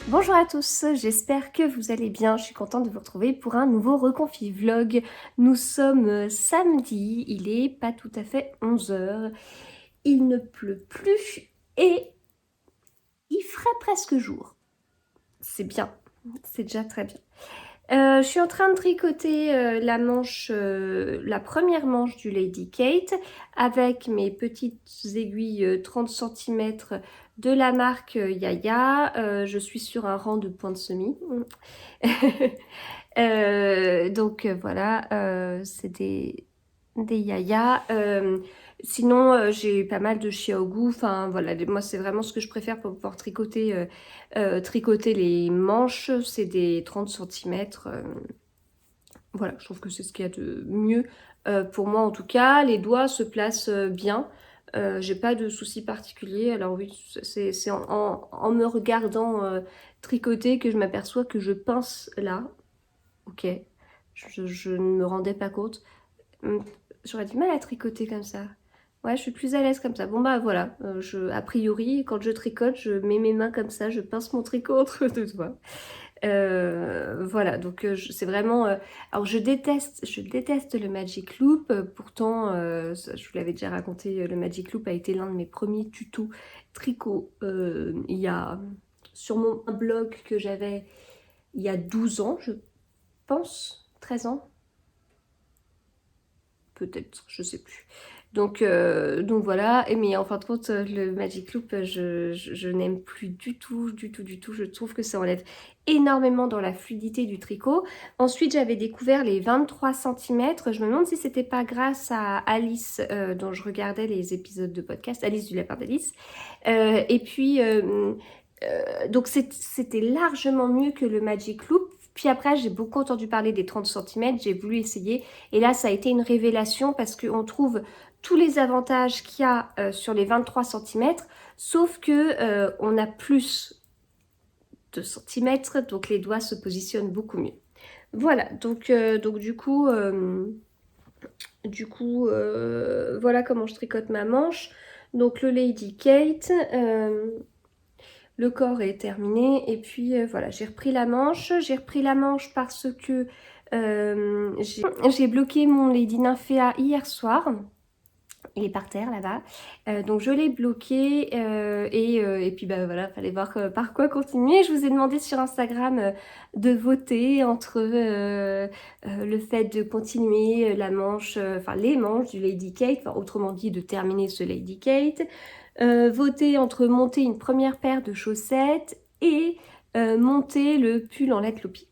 Bonjour à tous, j'espère que vous allez bien. Je suis contente de vous retrouver pour un nouveau reconfi vlog. Nous sommes samedi, il est pas tout à fait 11 heures. Il ne pleut plus et il ferait presque jour. C'est bien, c'est déjà très bien. Je suis en train de tricoter la manche, la première manche du Lady Kate avec mes petites aiguilles 30 cm de la marque Yaya. Je suis sur un rang de pointe semi. Donc voilà, c'est des Yaya. Sinon, j'ai eu pas mal de Xiaogu. Enfin voilà, moi c'est vraiment ce que je préfère pour pouvoir tricoter les manches. C'est des 30 cm. Voilà, je trouve que c'est ce qu'il y a de mieux pour moi en tout cas. Les doigts se placent bien. J'ai pas de soucis particuliers. Alors oui, c'est en me regardant tricoter que je m'aperçois que je pince là. Ok, je ne me rendais pas compte. Hum, J'aurais du mal à tricoter comme ça. Ouais, je suis plus à l'aise comme ça. Bon bah voilà, a priori, quand je tricote, je mets mes mains comme ça, je pince mon tricot entre deux doigts. Voilà, donc c'est vraiment... alors je déteste le Magic Loop. Pourtant, je vous l'avais déjà raconté, le Magic Loop a été l'un de mes premiers tutos tricot. Il y a sur mon blog que j'avais il y a 12 ans, je pense, 13 ans, peut-être, je sais plus. Donc voilà, mais en fin de compte, le Magic Loop, je n'aime plus du tout, du tout, du tout. Je trouve que ça enlève énormément dans la fluidité du tricot. Ensuite, j'avais découvert les 23 cm. Je me demande si c'était pas grâce à Alice, dont je regardais les épisodes de podcast, Alice du Lapin d'Alice. Et puis, donc c'était largement mieux que le Magic Loop. Puis après, j'ai beaucoup entendu parler des 30 cm, j'ai voulu essayer. Et là, ça a été une révélation parce qu'on trouve tous les avantages qu'il y a sur les 23 cm, sauf que on a plus de centimètres, donc les doigts se positionnent beaucoup mieux. Voilà, donc voilà comment je tricote ma manche. Donc le Lady Kate, le corps est terminé et puis voilà, j'ai repris la manche. J'ai repris la manche parce que j'ai bloqué mon Lady Nymphéa hier soir. Il est par terre là-bas. Donc je l'ai bloqué et puis bah voilà, fallait voir par quoi continuer. Je vous ai demandé sur Instagram de voter entre le fait de continuer la manche, enfin les manches du Lady Kate, enfin, autrement dit de terminer ce Lady Kate. Voter entre monter une première paire de chaussettes et monter le pull en latte loopy.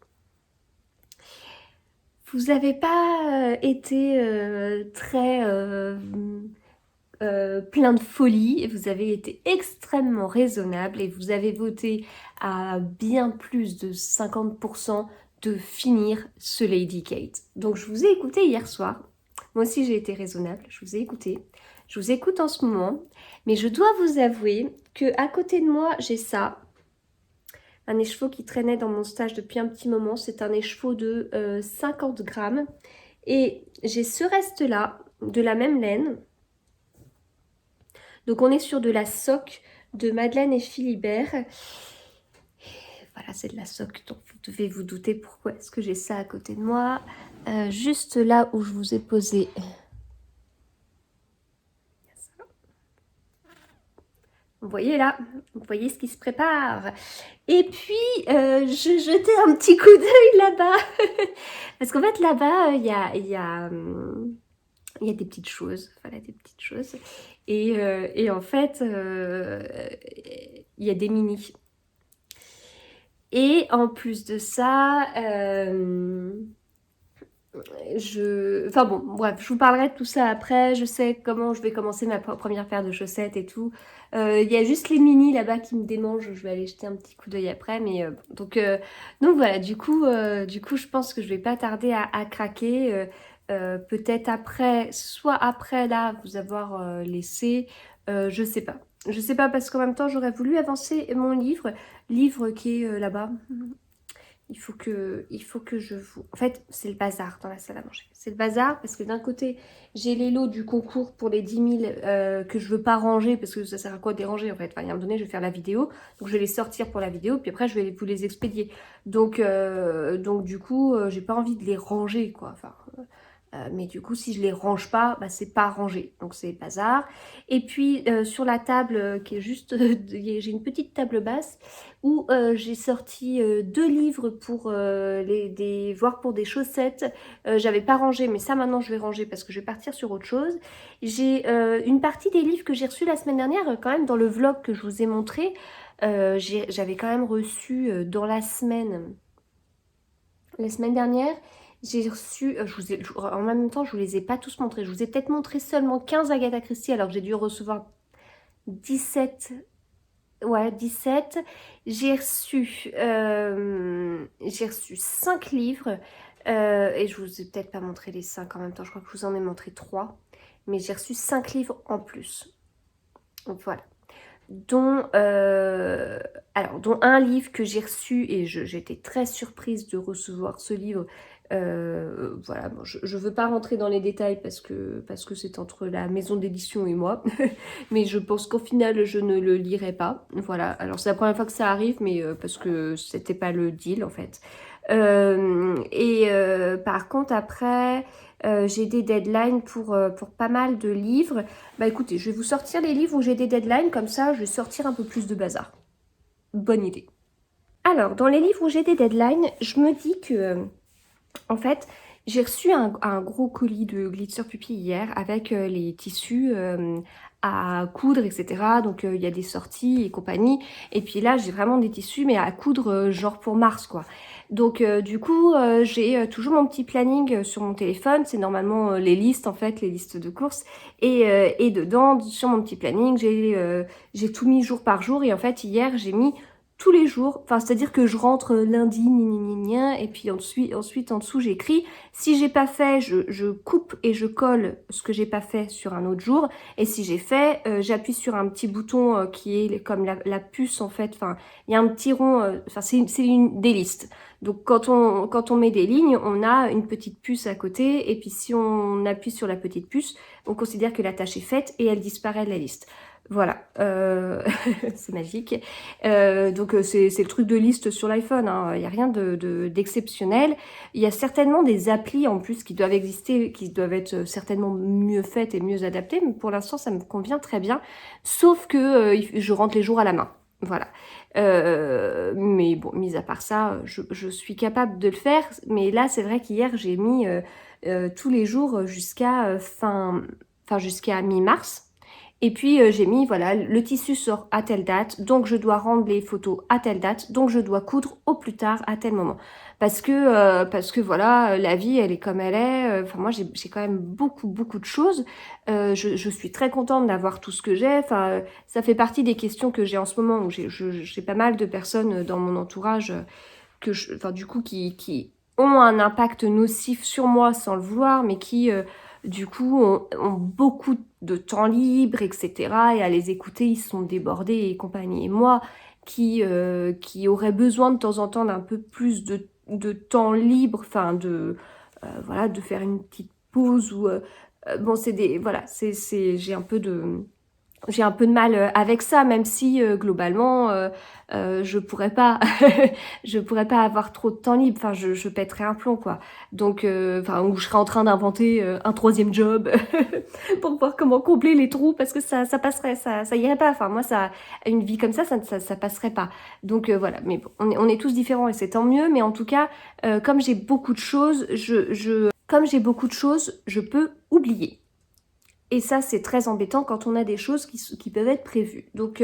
Vous n'avez pas été très plein de folie, vous avez été extrêmement raisonnable et vous avez voté à bien plus de 50% de finir ce Lady Kate. Donc je vous ai écouté hier soir. Moi aussi j'ai été raisonnable, je vous ai écouté. Je vous écoute en ce moment, mais je dois vous avouer que à côté de moi j'ai ça, un écheveau qui traînait dans mon stage depuis un petit moment. C'est un écheveau de 50 grammes et j'ai ce reste là de la même laine. Donc on est sur de la soque de Madeleine et Philibert. Voilà, c'est de la soque, donc vous devez vous douter pourquoi est-ce que j'ai ça à côté de moi. Juste là où je vous ai posé. Vous voyez là, vous voyez ce qui se prépare. Et puis, je jetais un petit coup d'œil là-bas. Parce qu'en fait, là-bas, il y a des petites choses. Voilà, des petites choses. Et en fait, il y a des mini. Et en plus de ça, enfin bon, bref, je vous parlerai de tout ça après. Je sais comment je vais commencer ma première paire de chaussettes et tout. Il y a juste les mini là-bas qui me démangent. Je vais aller jeter un petit coup d'œil après. Mais donc voilà, du coup, je pense que je vais pas tarder à craquer. Peut-être après, soit après là, vous avoir laissé. Je sais pas. Je sais pas parce qu'en même temps, j'aurais voulu avancer mon livre qui est là-bas. il faut que je vous... En fait, c'est le bazar dans la salle à manger. C'est le bazar parce que d'un côté, j'ai les lots du concours pour les 10 000 que je veux pas ranger parce que ça sert à quoi de les ranger en fait. Enfin, il y a un moment donné, je vais faire la vidéo. Donc, je vais les sortir pour la vidéo. Puis après, je vais vous les expédier. Donc du coup, j'ai pas envie de les ranger quoi. Enfin... mais du coup, si je les range pas, bah, c'est pas rangé. Donc c'est bazar. Et puis sur la table qui est juste... j'ai une petite table basse où j'ai sorti 2 livres pour voir pour des chaussettes. J'avais pas rangé, mais ça maintenant je vais ranger parce que je vais partir sur autre chose. J'ai une partie des livres que j'ai reçus la semaine dernière, quand même dans le vlog que je vous ai montré. J'avais quand même reçu dans la semaine dernière, j'ai reçu, en même temps je vous les ai pas tous montrés, je vous ai peut-être montré seulement 15 Agatha Christie alors que j'ai dû recevoir 17, ouais 17, j'ai reçu 5 livres, et je vous ai peut-être pas montré les 5 en même temps, je crois que je vous en ai montré 3, mais j'ai reçu 5 livres en plus, donc voilà. Dont un livre que j'ai reçu et j'étais très surprise de recevoir ce livre. Voilà, bon, je veux pas rentrer dans les détails parce que c'est entre la maison d'édition et moi, mais je pense qu'au final je ne le lirai pas. Voilà, alors c'est la première fois que ça arrive, mais parce que c'était pas le deal en fait. Par contre après j'ai des deadlines pour pas mal de livres. Bah écoutez, je vais vous sortir les livres où j'ai des deadlines, comme ça je vais sortir un peu plus de bazar. Bonne idée. Alors, dans les livres où j'ai des deadlines, je me dis que, en fait, j'ai reçu un gros colis de Glitzer Puppy hier avec les tissus à coudre, etc. Donc, il y a des sorties et compagnie. Et puis là, j'ai vraiment des tissus, mais à coudre genre pour mars, quoi. Donc, du coup, j'ai toujours mon petit planning sur mon téléphone. C'est normalement les listes, en fait, les listes de courses. Et dedans, sur mon petit planning, j'ai tout mis jour par jour. Et en fait, hier, j'ai mis tous les jours, enfin c'est-à-dire que je rentre lundi, et puis ensuite en dessous j'écris. Si j'ai pas fait, je coupe et je colle ce que j'ai pas fait sur un autre jour. Et si j'ai fait, j'appuie sur un petit bouton qui est comme la puce en fait. Enfin, il y a un petit rond, enfin c'est des listes. Donc quand on met des lignes, on a une petite puce à côté. Et puis si on appuie sur la petite puce, on considère que la tâche est faite et elle disparaît de la liste. Voilà, c'est magique. Donc c'est le truc de liste sur l'iPhone, hein. Il n'y a rien d'exceptionnel. Il y a certainement des applis en plus qui doivent exister, qui doivent être certainement mieux faites et mieux adaptées, mais pour l'instant ça me convient très bien, sauf que je rentre les jours à la main. Voilà. Mais bon, mis à part ça, je suis capable de le faire, mais là c'est vrai qu'hier j'ai mis tous les jours jusqu'à jusqu'à mi-mars. Et puis j'ai mis, voilà, le tissu sort à telle date, donc je dois rendre les photos à telle date, donc je dois coudre au plus tard à tel moment. Parce que voilà, la vie, elle est comme elle est. Enfin, moi, j'ai quand même beaucoup de choses. Je suis très contente d'avoir tout ce que j'ai. Enfin, ça fait partie des questions que j'ai en ce moment, où j'ai pas mal de personnes dans mon entourage enfin, du coup, qui ont un impact nocif sur moi sans le vouloir, mais qui du coup ont beaucoup de temps libre, etc. Et à les écouter, ils sont débordés et compagnie. Et moi, qui aurais besoin de temps en temps d'un peu plus de temps libre, enfin voilà, de faire une petite pause ou bon, voilà, j'ai un peu de mal avec ça, même si globalement je pourrais pas je pourrais pas avoir trop de temps libre. Enfin, je pèterais un plomb quoi. Donc enfin, où je serais en train d'inventer un troisième job pour voir comment combler les trous, parce que ça passerait, ça irait pas. Enfin, moi, ça, une vie comme ça passerait pas. Donc voilà. Mais bon, on est tous différents et c'est tant mieux. Mais en tout cas, comme j'ai beaucoup de choses, comme j'ai beaucoup de choses, je peux oublier. Et ça, c'est très embêtant quand on a des choses qui peuvent être prévues. Donc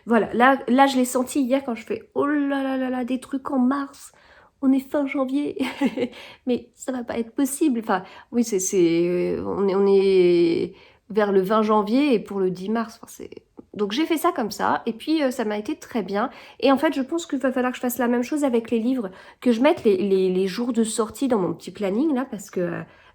voilà, là je l'ai senti hier quand je fais « Oh là là, des trucs en mars, on est fin janvier, mais ça va pas être possible. » Enfin, oui, on est vers le 20 janvier et pour le 10 mars, enfin, c'est... Donc j'ai fait ça comme ça, et puis ça m'a été très bien. Et en fait, je pense qu'il va falloir que je fasse la même chose avec les livres, que je mette les jours de sortie dans mon petit planning, là, parce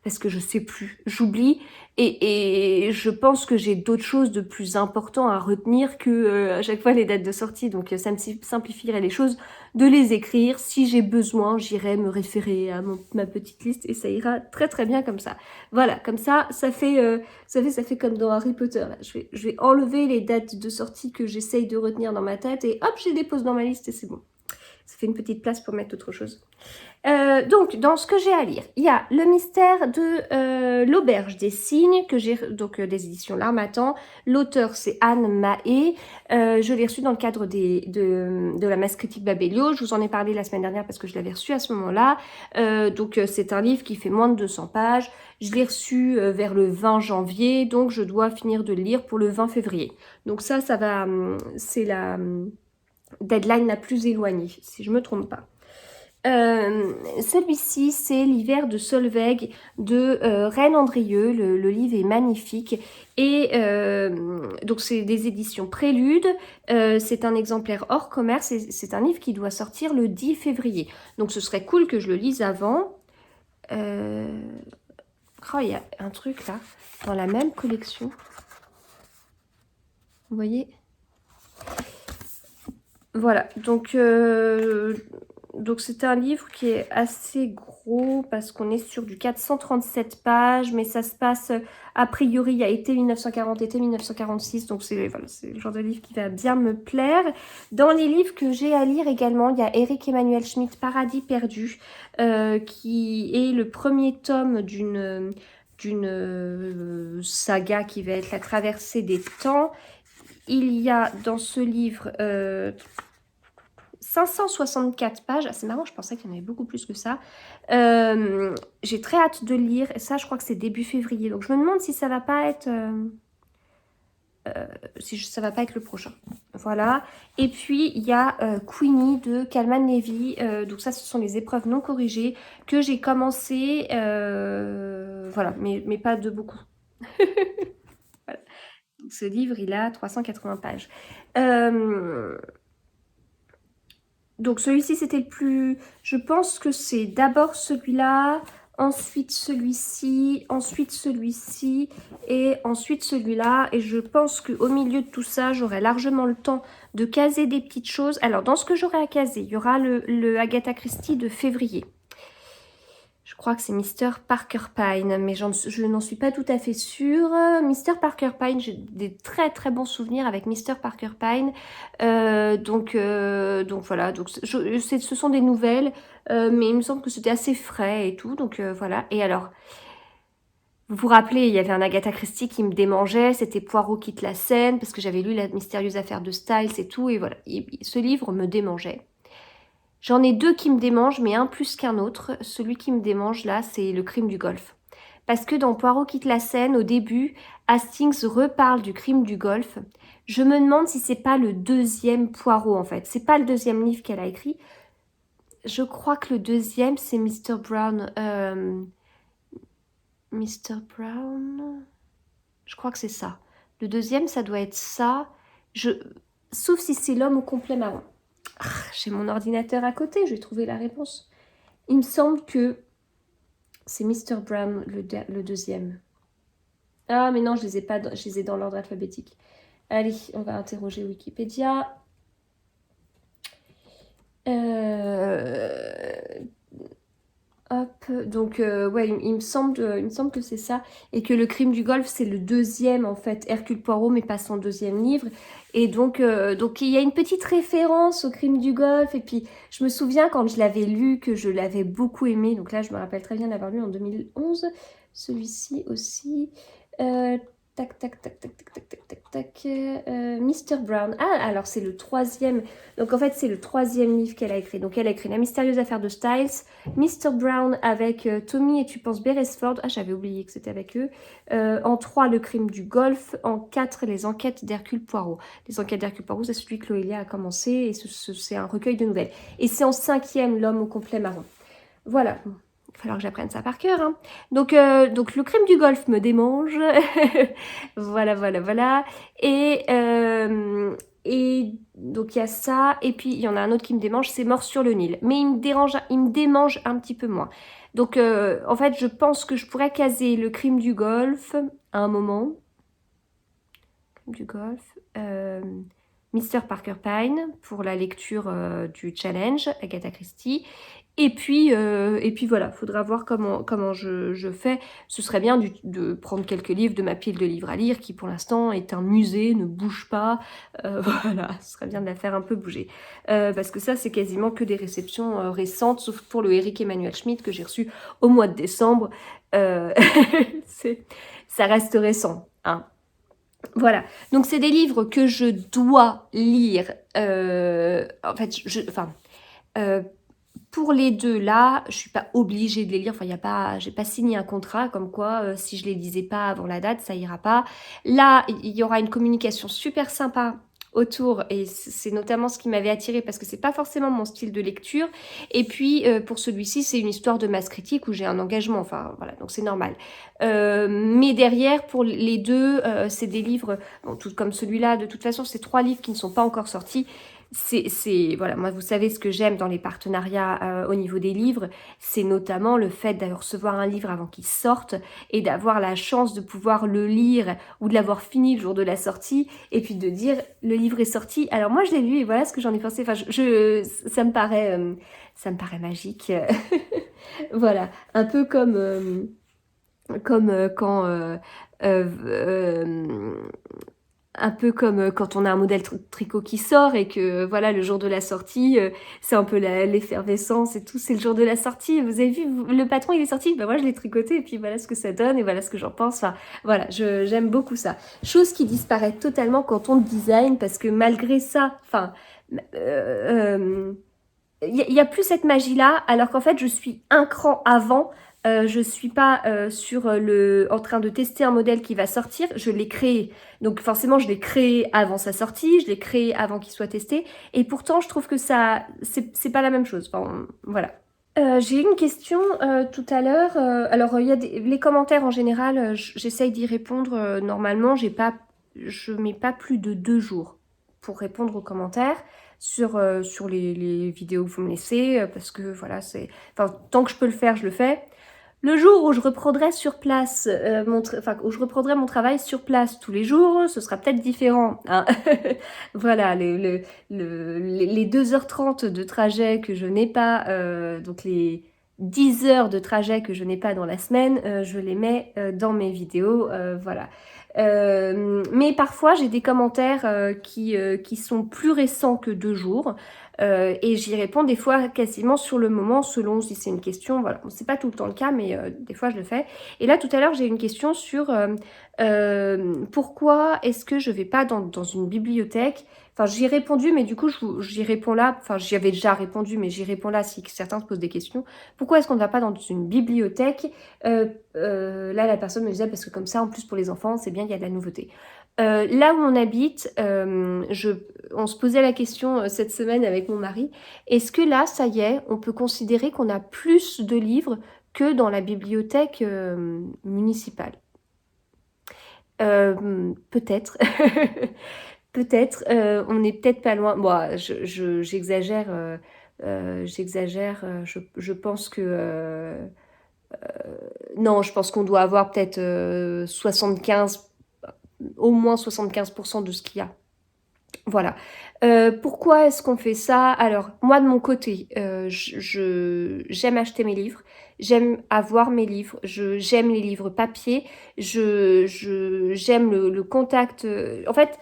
parce que je sais plus, j'oublie et je pense que j'ai d'autres choses de plus importantes à retenir que à chaque fois les dates de sortie. Donc ça me simplifierait les choses de les écrire. Si j'ai besoin, j'irai me référer à ma petite liste et ça ira très très bien comme ça. Voilà, comme ça fait comme dans Harry Potter. Là. Je vais enlever les dates de sortie que j'essaye de retenir dans ma tête et hop, je les dépose dans ma liste et c'est bon. Ça fait une petite place pour mettre autre chose. Donc, dans ce que j'ai à lire, il y a Le mystère de l'auberge des cygnes, que j'ai donc des éditions L'Harmattan. L'auteur, c'est Anne Mahé. Je l'ai reçu dans le cadre de la messe critique Babelio. Je vous en ai parlé la semaine dernière parce que je l'avais reçu à ce moment-là. Donc, c'est un livre qui fait moins de 200 pages. Je l'ai reçu vers le 20 janvier, donc je dois finir de le lire pour le 20 février. Donc ça va, c'est la deadline la plus éloignée, si je me trompe pas. Celui-ci, c'est L'hiver de Solveig de Reine Andrieux. Le livre est magnifique. Et donc, c'est des éditions Prélude. C'est un exemplaire hors commerce et c'est un livre qui doit sortir le 10 février. Donc, ce serait cool que je le lise avant. Oh, il y a un truc là, dans la même collection. Vous voyez ? Voilà, donc c'est un livre qui est assez gros parce qu'on est sur du 437 pages, mais ça se passe a priori il y a été 1940, été 1946, donc c'est voilà, le genre de livre qui va bien me plaire. Dans les livres que j'ai à lire également, il y a Eric Emmanuel Schmitt, Paradis perdu, qui est le premier tome d'une saga qui va être la traversée des temps. Il y a dans ce livre 564 pages. C'est marrant, je pensais qu'il y en avait beaucoup plus que ça. J'ai très hâte de lire. Et ça, je crois que c'est début février. Donc, je me demande si ça va pas être... ça va pas être le prochain. Voilà. Et puis, il y a Queenie de Kalman Levy. Donc ça, ce sont les épreuves non corrigées que j'ai commencé. Voilà, mais pas de beaucoup. Voilà. Donc, ce livre, il a 380 pages. Donc celui-ci, c'était le plus... Je pense que c'est d'abord celui-là, ensuite celui-ci, ensuite celui-ci et ensuite celui-là. Et je pense qu'au milieu de tout ça, j'aurai largement le temps de caser des petites choses. Alors, dans ce que j'aurai à caser, il y aura le Agatha Christie de février. Je crois que c'est Mr. Parker Pine, mais je n'en suis pas tout à fait sûre. Mr. Parker Pine, j'ai des très très bons souvenirs avec Mr. Parker Pine. Donc voilà, donc ce sont des nouvelles, mais il me semble que c'était assez frais et tout, donc voilà. Et alors, vous vous rappelez, il y avait un Agatha Christie qui me démangeait, c'était Poirot quitte la scène, parce que j'avais lu La mystérieuse affaire de Styles et tout, et voilà. Ce livre me démangeait. J'en ai deux qui me démangent, mais un plus qu'un autre. Celui qui me démange là, c'est Le crime du Golfe. Parce que dans Poirot quitte la scène, au début, Hastings reparle du crime du Golfe. Je me demande si c'est pas le deuxième Poirot en fait. C'est pas le deuxième livre qu'elle a écrit. Je crois que le deuxième, c'est Mr. Brown. Mr. Brown. Je crois que c'est ça. Le deuxième, ça doit être ça. Sauf si c'est L'homme au complet marron. J'ai mon ordinateur à côté, je vais trouver la réponse. Il me semble que c'est Mr. Brown, le deuxième. Ah, mais non, je les ai dans l'ordre alphabétique. Allez, on va interroger Wikipédia. Hop, donc ouais, il me semble que c'est ça. Et que Le crime du Golfe, c'est le deuxième, en fait, Hercule Poirot, mais pas son deuxième livre. Et donc il y a une petite référence au crime du Golfe. Et puis, je me souviens quand je l'avais lu, que je l'avais beaucoup aimé. Donc là, je me rappelle très bien d'avoir lu en 2011. Celui-ci aussi. Tac, tac, tac, tac, tac, tac, tac, tac, tac. Mr. Brown. Ah, alors c'est le troisième. Donc en fait, c'est le troisième livre qu'elle a écrit. Donc elle a écrit La mystérieuse affaire de Styles, Mr. Brown avec Tommy et tu penses Beresford. Ah, j'avais oublié que c'était avec eux. En 3, Le crime du Golfe. En 4, Les enquêtes d'Hercule Poirot. Les enquêtes d'Hercule Poirot, c'est celui que Loelia a commencé et c'est un recueil de nouvelles. Et c'est en 5e, L'homme au complet marron. Voilà. Il va falloir que j'apprenne ça par cœur. Hein. Donc, Le crime du Golfe me démange. Voilà. et donc il y a ça, et puis il y en a un autre qui me démange, c'est Mort sur le Nil. Mais il me démange un petit peu moins. Donc en fait, je pense que je pourrais caser Le Crime du Golfe à un moment. Crime du Golfe. Mr. Parker Pine pour la lecture du challenge, Agatha Christie. Et puis voilà, faudra voir comment je fais. Ce serait bien de prendre quelques livres de ma pile de livres à lire, qui pour l'instant est un musée, ne bouge pas. Voilà, ce serait bien de la faire un peu bouger. Parce que ça, c'est quasiment que des réceptions récentes, sauf pour le Eric Emmanuel Schmitt que j'ai reçu au mois de décembre. Ça reste récent, hein. Voilà, donc c'est des livres que je dois lire. En fait, euh, pour les deux là, je suis pas obligée de les lire. Enfin, il y a pas, j'ai pas signé un contrat comme quoi si je les lisais pas avant la date, ça ira pas. Là, il y aura une communication super sympa autour et c'est notamment ce qui m'avait attirée parce que c'est pas forcément mon style de lecture. Et puis pour celui-ci, c'est une histoire de masse critique où j'ai un engagement. Enfin voilà, donc c'est normal. Mais derrière, pour les deux, c'est des livres, bon, tout comme celui-là. De toute façon, c'est 3 livres qui ne sont pas encore sortis. Voilà, moi vous savez ce que j'aime dans les partenariats au niveau des livres, c'est notamment le fait de recevoir un livre avant qu'il sorte et d'avoir la chance de pouvoir le lire ou de l'avoir fini le jour de la sortie et puis de dire le livre est sorti. Alors moi je l'ai lu et voilà ce que j'en ai pensé. Enfin, ça me paraît magique. Voilà, un peu comme quand un peu comme quand on a un modèle tricot qui sort et que voilà le jour de la sortie c'est un peu l'effervescence et tout, c'est le jour de la sortie, vous avez vu le patron il est sorti, ben moi je l'ai tricoté et puis voilà ce que ça donne et voilà ce que j'en pense. Enfin voilà, j'aime beaucoup ça, chose qui disparaît totalement quand on design parce que malgré ça, enfin y a plus cette magie là alors qu'en fait je suis un cran avant. Je suis pas en train de tester un modèle qui va sortir, je l'ai créé. Donc forcément, je l'ai créé avant sa sortie, je l'ai créé avant qu'il soit testé. Et pourtant, je trouve que c'est pas la même chose. Enfin, voilà. J'ai eu une question tout à l'heure. Alors, il y a les commentaires en général, j'essaye d'y répondre. Normalement, je mets pas plus de 2 jours pour répondre aux commentaires sur les vidéos que vous me laissez, parce que voilà, enfin, tant que je peux le faire, je le fais. Le jour où je reprendrai sur place, où je reprendrai mon travail sur place tous les jours, ce sera peut-être différent, hein. Voilà, les 2h30 de trajet que je n'ai pas, donc les 10 heures de trajet que je n'ai pas dans la semaine, je les mets dans mes vidéos, voilà. Mais parfois, j'ai des commentaires qui sont plus récents que 2 jours. Et j'y réponds des fois quasiment sur le moment, selon si c'est une question. Voilà, bon, c'est pas tout le temps le cas, mais des fois je le fais. Et là, tout à l'heure, j'ai une question sur pourquoi est-ce que je vais pas dans une bibliothèque. Enfin, j'y ai répondu, mais du coup, j'y réponds là. Enfin, j'y avais déjà répondu, mais j'y réponds là si certains se posent des questions. Pourquoi est-ce qu'on ne va pas dans une bibliothèque là, la personne me disait, parce que comme ça, en plus pour les enfants, c'est bien, il y a de la nouveauté. Là où on habite, on se posait la question cette semaine avec mon mari, est-ce que là, ça y est, on peut considérer qu'on a plus de livres que dans la bibliothèque municipale? Peut-être. Peut-être. On n'est peut-être pas loin. Bon, j'exagère. J'exagère. Je pense que... non, je pense qu'on doit avoir peut-être 75, au moins 75% de ce qu'il y a. Voilà. Pourquoi est-ce qu'on fait ça? Alors, moi, de mon côté, j'aime acheter mes livres, j'aime avoir mes livres, j'aime les livres papier, j'aime le contact. En fait,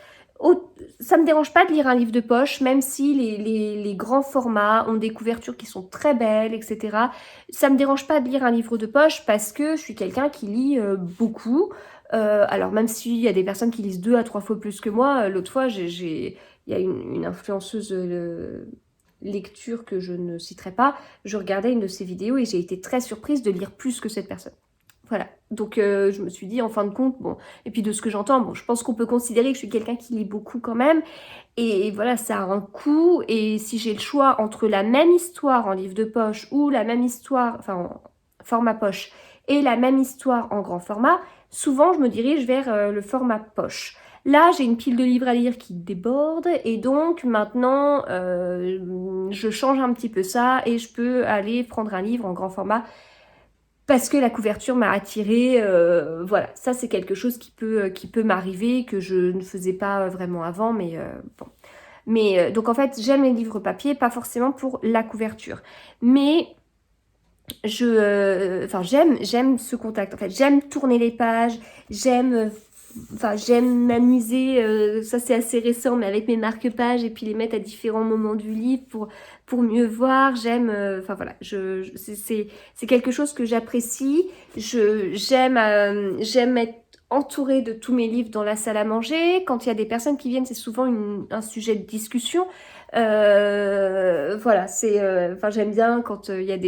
ça me dérange pas de lire un livre de poche, même si les grands formats ont des couvertures qui sont très belles, etc. Ça me dérange pas de lire un livre de poche parce que je suis quelqu'un qui lit beaucoup. Alors même s'il y a des personnes qui lisent 2 à 3 fois plus que moi, l'autre fois, il y a une influenceuse lecture que je ne citerai pas, je regardais une de ses vidéos et j'ai été très surprise de lire plus que cette personne. Voilà, donc je me suis dit en fin de compte, bon, et puis de ce que j'entends, bon, je pense qu'on peut considérer que je suis quelqu'un qui lit beaucoup quand même, et voilà, ça a un coût, et si j'ai le choix entre la même histoire en livre de poche ou la même histoire, enfin en format poche, et la même histoire en grand format, souvent je me dirige vers le format poche. Là, j'ai une pile de livres à lire qui déborde et donc maintenant, je change un petit peu ça et je peux aller prendre un livre en grand format parce que la couverture m'a attirée. Voilà, ça c'est quelque chose qui peut m'arriver, que je ne faisais pas vraiment avant, mais bon. Mais donc en fait, j'aime les livres papier, pas forcément pour la couverture. Mais enfin j'aime ce contact. En fait, j'aime tourner les pages, j'aime m'amuser. Ça c'est assez récent, mais avec mes marque-pages et puis les mettre à différents moments du livre pour mieux voir. Enfin voilà, c'est quelque chose que j'apprécie. J'aime être entourée de tous mes livres dans la salle à manger. Quand il y a des personnes qui viennent, c'est souvent un sujet de discussion. Voilà, enfin j'aime bien quand il y a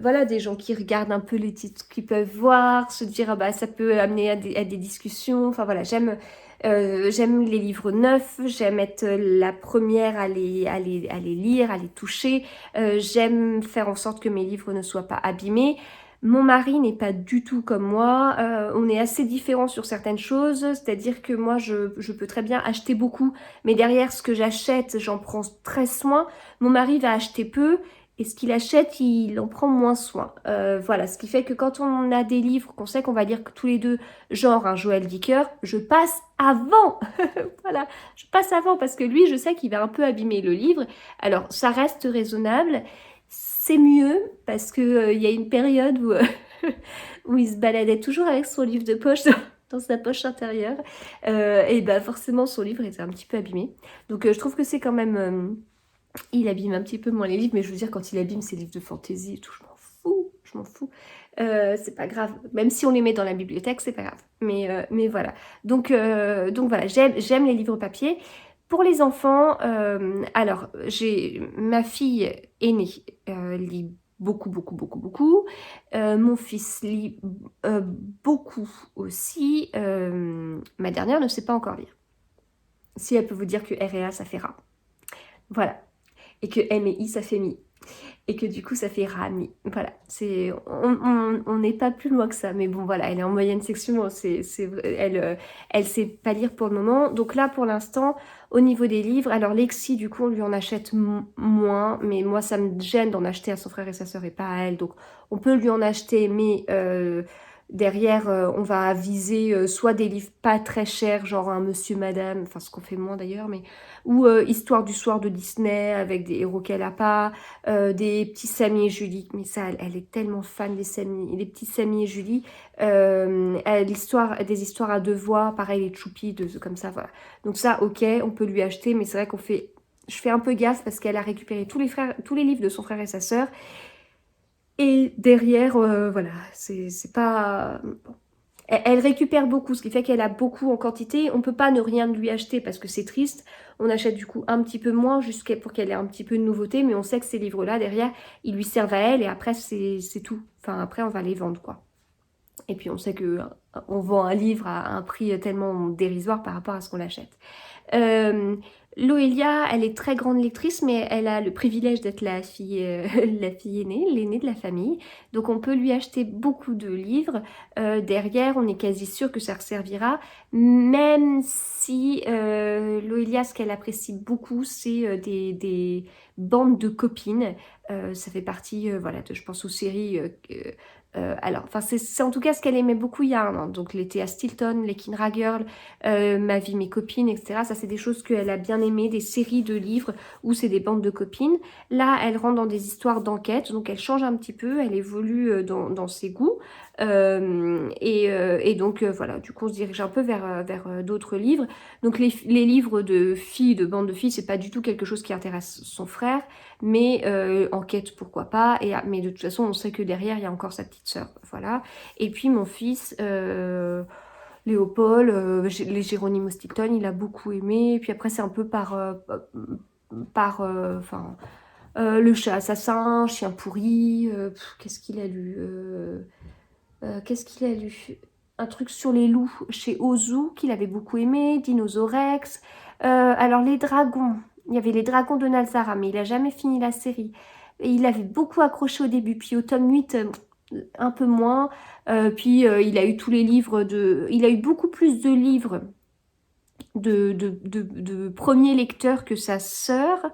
voilà, des gens qui regardent un peu les titres qu'ils peuvent voir, se dire ah bah ça peut amener à des discussions. Enfin voilà, j'aime les livres neufs, j'aime être la première à les lire, à les toucher. J'aime faire en sorte que mes livres ne soient pas abîmés. Mon mari n'est pas du tout comme moi. On est assez différents sur certaines choses, c'est-à-dire que moi je peux très bien acheter beaucoup, mais derrière ce que j'achète, j'en prends très soin. Mon mari va acheter peu et ce qu'il achète, il en prend moins soin. Voilà, ce qui fait que quand on a des livres qu'on sait qu'on va lire que tous les deux, genre un Joël Dicker, je passe avant. Voilà, je passe avant parce que lui, je sais qu'il va un peu abîmer le livre. Alors, ça reste raisonnable. C'est mieux parce que il y a une période où, où il se baladait toujours avec son livre de poche dans sa poche intérieure. Et ben forcément, son livre était un petit peu abîmé. Donc, je trouve que c'est quand même... il abîme un petit peu moins les livres, mais je veux dire, quand il abîme ses livres de fantasy et tout, je m'en fous. C'est pas grave. Même si on les met dans la bibliothèque, c'est pas grave. Mais voilà. Donc voilà, j'aime les livres papier. Pour les enfants, alors, ma fille aînée lit beaucoup, beaucoup, beaucoup, beaucoup. Mon fils lit beaucoup aussi. Ma dernière ne sait pas encore lire. Si elle peut vous dire que R et A, ça fait rat. Voilà. Et que M et I, ça fait mi. Et que du coup, ça fait Rami. Voilà, on n'est pas plus loin que ça. Mais bon, voilà, elle est en moyenne section. Elle sait pas lire pour le moment. Donc là, pour l'instant, au niveau des livres, alors Lexi, du coup, on lui en achète moins. Mais moi, ça me gêne d'en acheter à son frère et sa sœur et pas à elle. Donc, on peut lui en acheter, mais... derrière, on va viser soit des livres pas très chers, genre un Monsieur Madame, enfin ce qu'on fait moins d'ailleurs, mais ou Histoire du soir de Disney avec des héros qu'elle a pas, des petits Samy et Julie, mais ça, elle est tellement fan des petits Samy et Julie, des histoires à deux voix, pareil les Choupi, comme ça, voilà. Donc ça, ok, on peut lui acheter, mais c'est vrai je fais un peu gaffe parce qu'elle a récupéré tous les livres de son frère et sa sœur. Et derrière, voilà, c'est pas... Bon. Elle récupère beaucoup, ce qui fait qu'elle a beaucoup en quantité. On peut pas ne rien lui acheter parce que c'est triste. On achète du coup un petit peu moins pour qu'elle ait un petit peu de nouveauté. Mais on sait que ces livres-là, derrière, ils lui servent à elle. Et après, c'est tout. Enfin, après, on va les vendre, quoi. Et puis, on sait que on vend un livre à un prix tellement dérisoire par rapport à ce qu'on l'achète. Loelia, elle est très grande lectrice, mais elle a le privilège d'être la fille aînée, l'aînée de la famille. Donc on peut lui acheter beaucoup de livres. Derrière, on est quasi sûr que ça resservira. Même si Loelia, ce qu'elle apprécie beaucoup, c'est des bandes de copines. Ça fait partie, voilà, je pense aux séries... alors, enfin, c'est en tout cas ce qu'elle aimait beaucoup il y a un an. Donc, l'été à Stilton, les Kinra Girls, Ma vie, mes copines, etc. Ça, c'est des choses qu'elle a bien aimées, des séries de livres où c'est des bandes de copines. Là, elle rentre dans des histoires d'enquête, donc elle change un petit peu, elle évolue dans ses goûts. Et donc, voilà, du coup, on se dirige un peu vers d'autres livres. Donc, les livres de filles, de bandes de filles, c'est pas du tout quelque chose qui intéresse son frère, mais enquête, pourquoi pas. Mais de toute façon, on sait que derrière, il y a encore sa petite sœur. Voilà. Et puis, mon fils... Léopold, les Géronimo Stilton, il a beaucoup aimé. Et puis après, c'est un peu enfin, Le chat assassin, Chien pourri. Qu'est-ce qu'il a lu Qu'est-ce qu'il a lu Un truc sur les loups chez Ozu qu'il avait beaucoup aimé. Dinosaurex. Alors les dragons. Il y avait les dragons de Nazara, mais il a jamais fini la série. Et il avait beaucoup accroché au début. Puis au tome 8, un peu moins. Puis il a eu tous les livres il a eu beaucoup plus de livres de premier lecteur que sa sœur.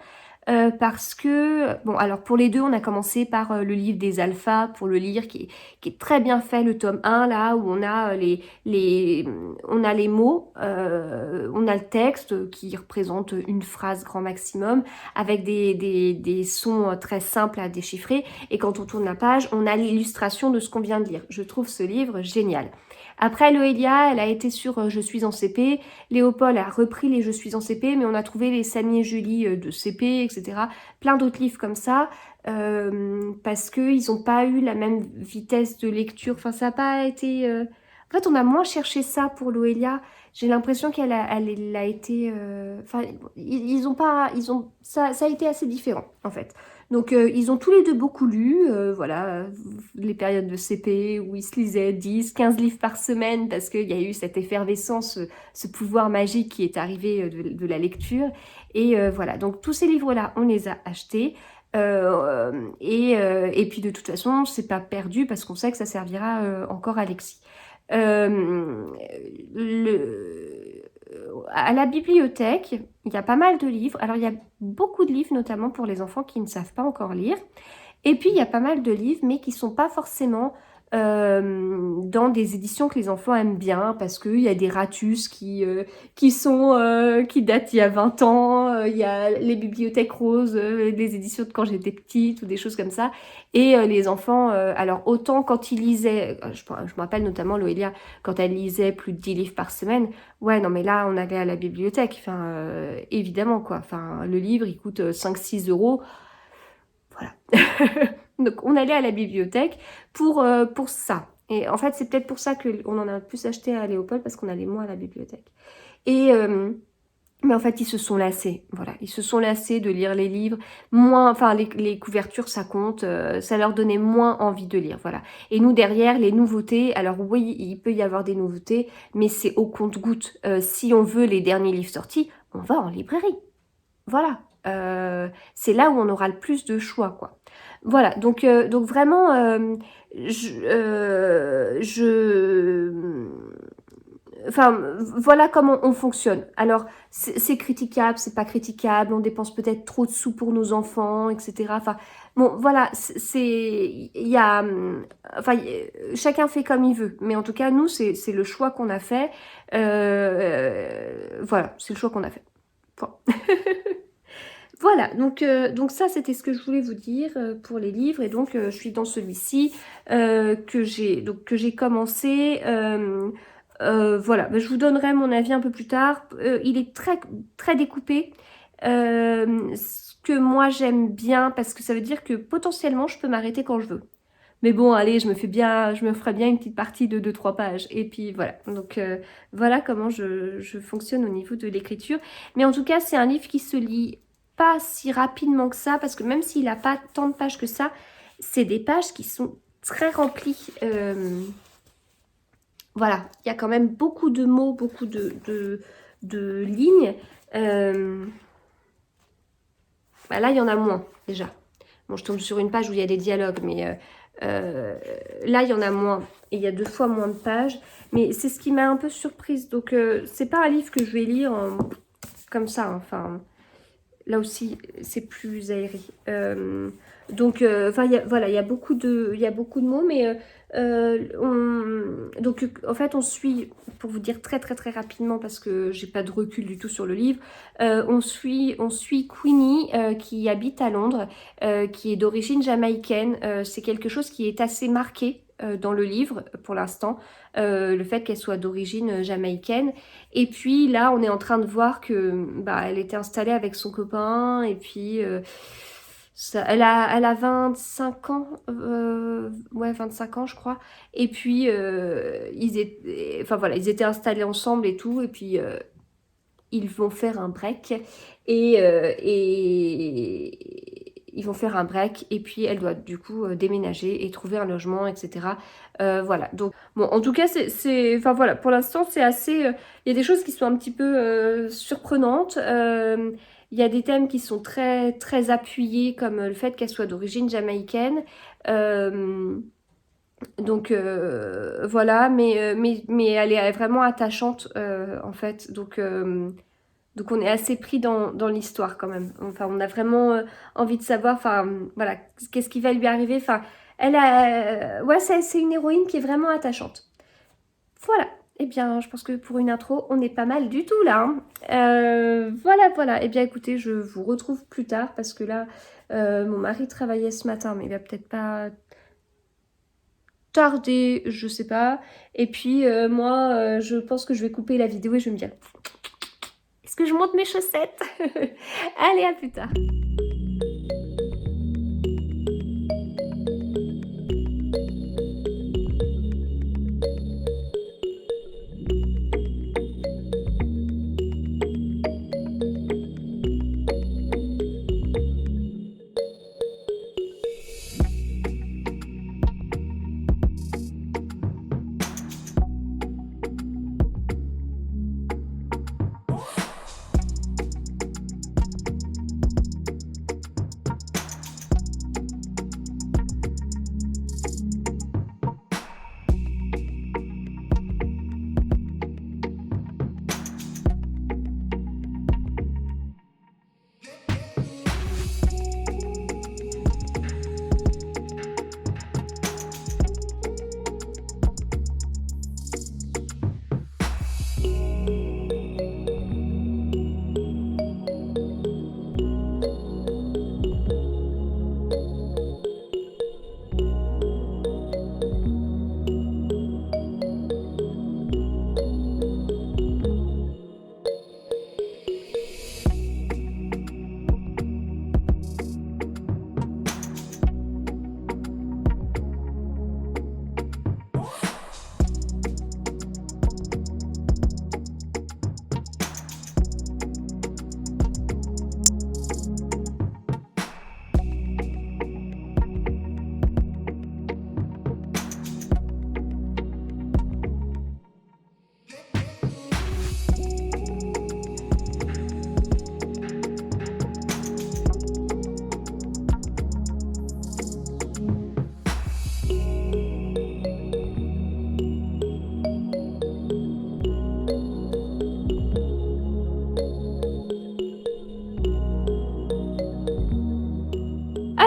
Parce que, bon, alors pour les deux, on a commencé par le livre des alphas pour le lire, qui est très bien fait, le tome 1, là, où on a on a les mots, on a le texte qui représente une phrase grand maximum, avec des sons très simples à déchiffrer, et quand on tourne la page, on a l'illustration de ce qu'on vient de lire. Je trouve ce livre génial. Après, Loelia, elle a été sur Je suis en CP. Léopold a repris les Je suis en CP, mais on a trouvé les Samy et Julie de CP, etc. Plein d'autres livres comme ça, parce qu'ils n'ont pas eu la même vitesse de lecture. Enfin, ça n'a pas été... En fait, on a moins cherché ça pour Loelia. J'ai l'impression elle a été... Enfin, ils ont pas... ça a été assez différent, en fait. Donc, ils ont tous les deux beaucoup lu, voilà, les périodes de CP où ils se lisaient 10, 15 livres par semaine parce qu'il y a eu cette effervescence, ce pouvoir magique qui est arrivé de la lecture. Et voilà, donc tous ces livres-là, on les a achetés. Et puis de toute façon, c'est pas perdu parce qu'on sait que ça servira encore à Alexis. Euh, à la bibliothèque, il y a pas mal de livres. Alors, il y a beaucoup de livres, notamment pour les enfants qui ne savent pas encore lire. Et puis, il y a pas mal de livres, mais qui ne sont pas forcément dans des éditions que les enfants aiment bien, parce qu'il y a des ratus qui datent il y a 20 ans, il y a les bibliothèques roses, les éditions de quand j'étais petite, ou des choses comme ça. Et les enfants, alors autant quand ils lisaient, je me rappelle notamment Loélia, quand elle lisait plus de 10 livres par semaine, ouais, non mais là, on allait à la bibliothèque, enfin, évidemment, quoi. Enfin, le livre, il coûte 5-6 euros. Voilà. Donc on allait à la bibliothèque pour ça. Et en fait, c'est peut-être pour ça qu'on en a plus acheté à Léopold, parce qu'on allait moins à la bibliothèque. Et mais en fait, ils se sont lassés. Voilà, ils se sont lassés de lire les livres. Moins, enfin, les couvertures, ça compte. Ça leur donnait moins envie de lire. Voilà. Et nous, derrière, les nouveautés. Alors oui, il peut y avoir des nouveautés, mais c'est au compte-gouttes. Si on veut les derniers livres sortis, on va en librairie. Voilà. C'est là où on aura le plus de choix, quoi. Voilà, donc vraiment, enfin, voilà comment on fonctionne. Alors, c'est critiquable, c'est pas critiquable, on dépense peut-être trop de sous pour nos enfants, etc. Enfin, bon, voilà, il y a, enfin, chacun fait comme il veut. Mais en tout cas, nous, c'est le choix qu'on a fait. Voilà, c'est le choix qu'on a fait. Point. Voilà, donc ça c'était ce que je voulais vous dire pour les livres. Et donc je suis dans celui-ci que j'ai commencé. Voilà, ben, je vous donnerai mon avis un peu plus tard. Il est très, très découpé. Ce que moi j'aime bien, parce que ça veut dire que potentiellement je peux m'arrêter quand je veux. Mais bon, allez, je me ferai bien une petite partie de 2-3 pages. Et puis voilà, donc voilà comment je fonctionne au niveau de l'écriture. Mais en tout cas, c'est un livre qui se lit pas si rapidement que ça, parce que même s'il n'a pas tant de pages que ça, c'est des pages qui sont très remplies. Voilà, il y a quand même beaucoup de mots, beaucoup de lignes. Bah là, il y en a moins, déjà. Bon, je tombe sur une page où il y a des dialogues, mais là, il y en a moins. Et il y a 2 fois moins de pages. Mais c'est ce qui m'a un peu surprise. Donc, c'est pas un livre que je vais lire comme ça. Hein. Enfin, là aussi, c'est plus aéré. Donc, enfin, voilà, il y a beaucoup de mots, mais donc, en fait, on suit, pour vous dire très très très rapidement, parce que j'ai pas de recul du tout sur le livre, on suit Queenie qui habite à Londres, qui est d'origine jamaïcaine. C'est quelque chose qui est assez marqué dans le livre pour l'instant, le fait qu'elle soit d'origine jamaïcaine. Et puis là, on est en train de voir que bah, elle était installée avec son copain, et puis elle a 25 ans, ouais 25 ans je crois. Et puis enfin voilà, ils étaient installés ensemble et tout, et puis ils vont faire un break et ils vont faire un break, et puis elle doit du coup déménager et trouver un logement, etc. Voilà, donc bon, en tout cas enfin voilà, pour l'instant c'est assez, il y a des choses qui sont un petit peu surprenantes. Il y a des thèmes qui sont très très appuyés, comme le fait qu'elle soit d'origine jamaïcaine. Donc voilà, mais elle est vraiment attachante en fait. Donc on est assez pris dans l'histoire quand même. Enfin, on a vraiment envie de savoir, enfin voilà, qu'est-ce qui va lui arriver. Enfin, elle a, ouais, c'est une héroïne qui est vraiment attachante. Voilà. Eh bien, je pense que pour une intro, on est pas mal du tout là, hein. Voilà, voilà. Eh bien, écoutez, je vous retrouve plus tard parce que là, mon mari travaillait ce matin, mais il va peut-être pas tarder, je sais pas. Et puis, moi, je pense que je vais couper la vidéo et je vais me dire, est-ce que je monte mes chaussettes? Allez, à plus tard.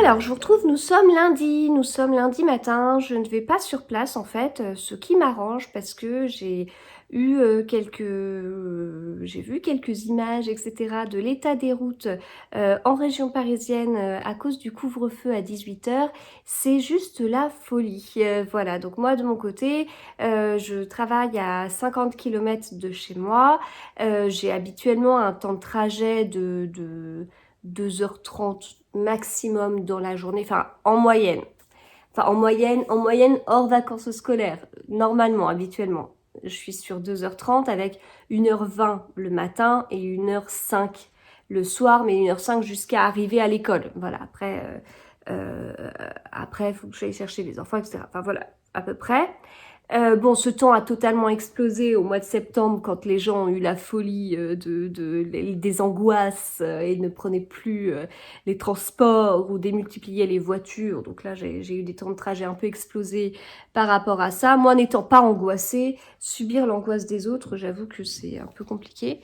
Alors, je vous retrouve, nous sommes lundi matin, je ne vais pas sur place en fait, ce qui m'arrange parce que j'ai eu j'ai vu quelques images, etc. de l'état des routes en région parisienne à cause du couvre-feu à 18 h. C'est juste la folie. Voilà, donc moi de mon côté, je travaille à 50 km de chez moi. J'ai habituellement un temps de trajet de 2h30 maximum dans la journée, enfin en moyenne. Enfin en moyenne hors vacances scolaires, normalement, habituellement. Je suis sur 2h30 avec 1h20 le matin et 1h05 le soir, mais 1h05 jusqu'à arriver à l'école. Voilà, après, il faut que j'aille chercher les enfants, etc. Enfin voilà, à peu près. Bon, ce temps a totalement explosé au mois de septembre quand les gens ont eu la folie des angoisses et ne prenaient plus les transports ou démultipliaient les voitures. Donc là, j'ai eu des temps de trajet un peu explosés par rapport à ça. Moi, n'étant pas angoissée, subir l'angoisse des autres, j'avoue que c'est un peu compliqué.